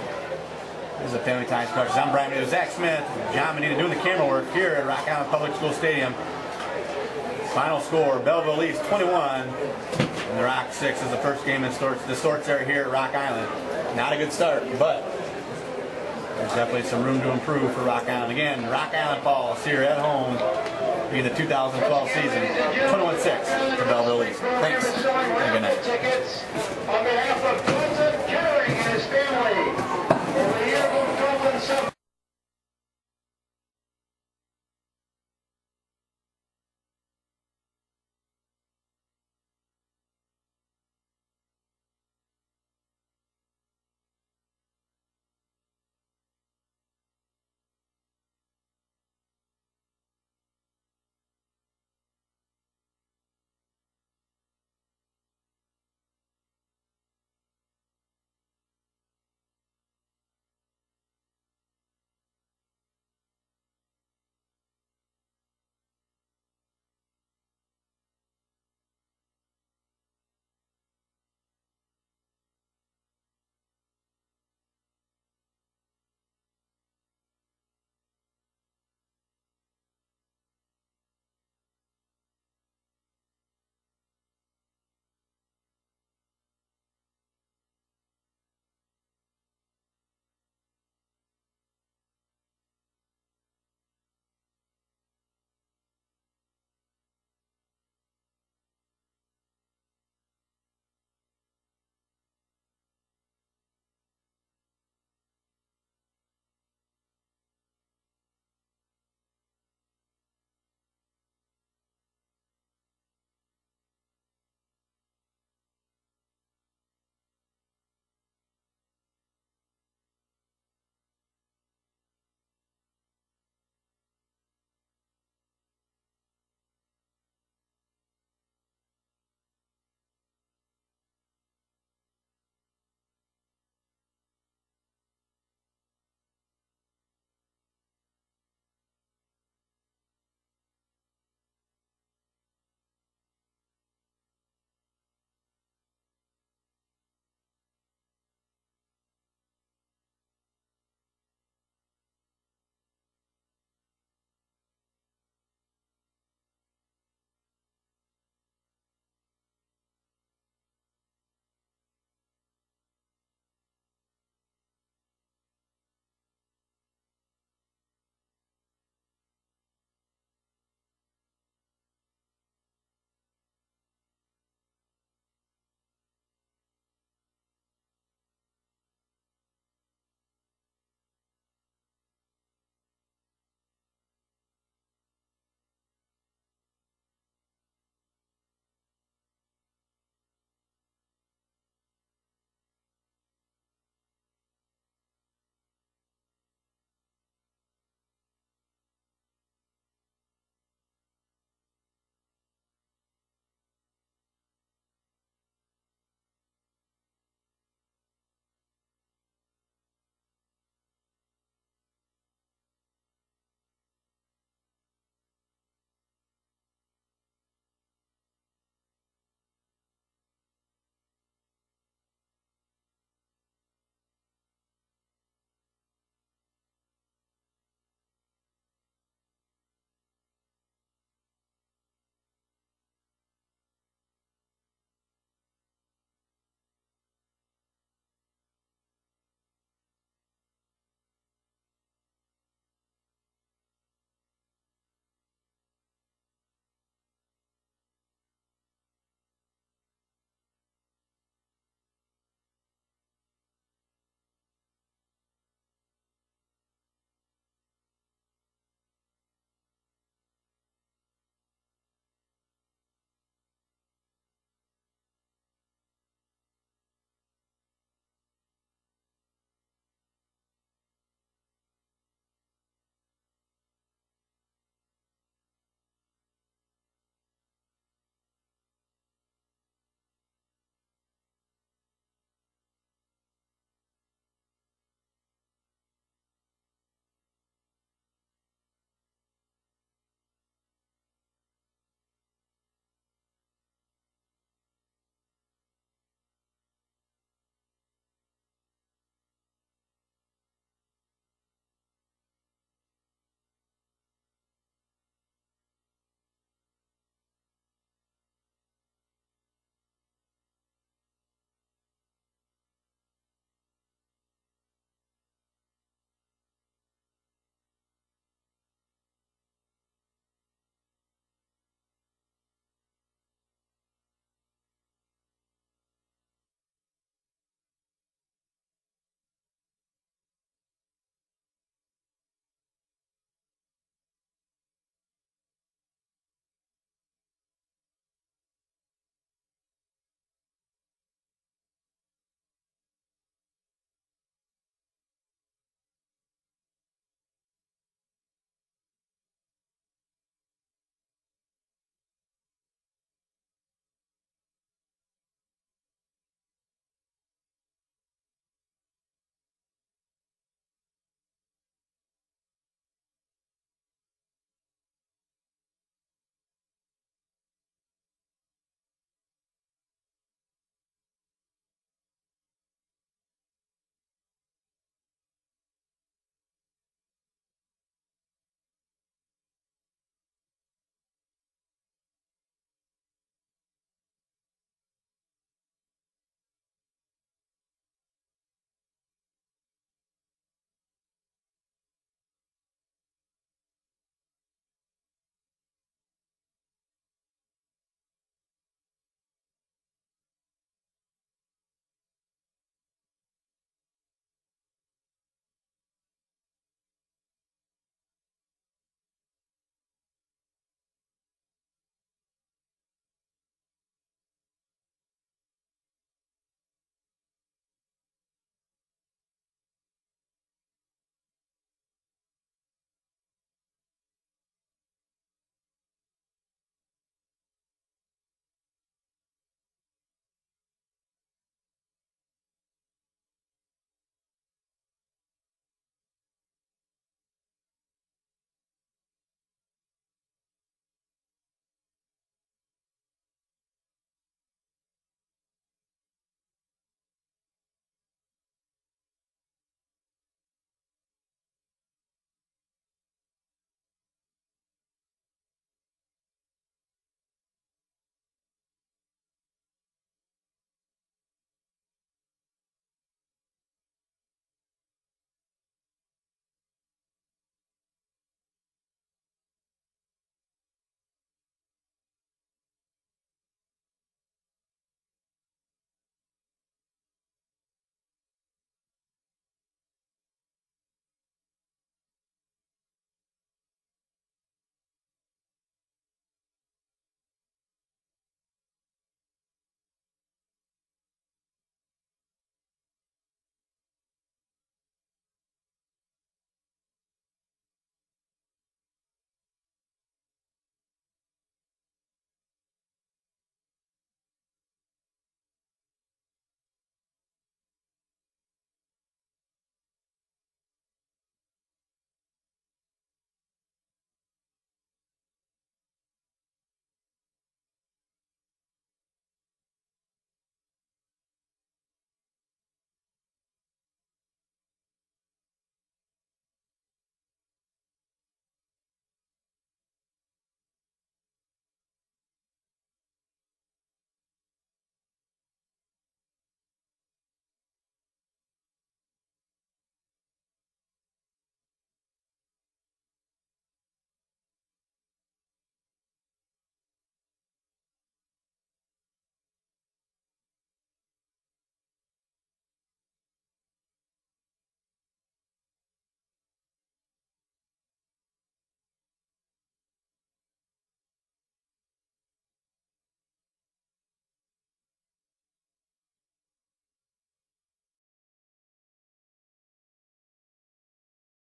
This is the Family Ties Coaches. I'm Brian Medina, Zach Smith, and John Medina doing the camera work here at Rock Island Public School Stadium. Final score, Belleville East 21, and the Rock 6 is the first game in the Stortz area here at Rock Island. Not a good start, but there's definitely some room to improve for Rock Island. Again, Rock Island falls here at home in the 2012 season, 21-6 to Belleville East. Thanks, and good night.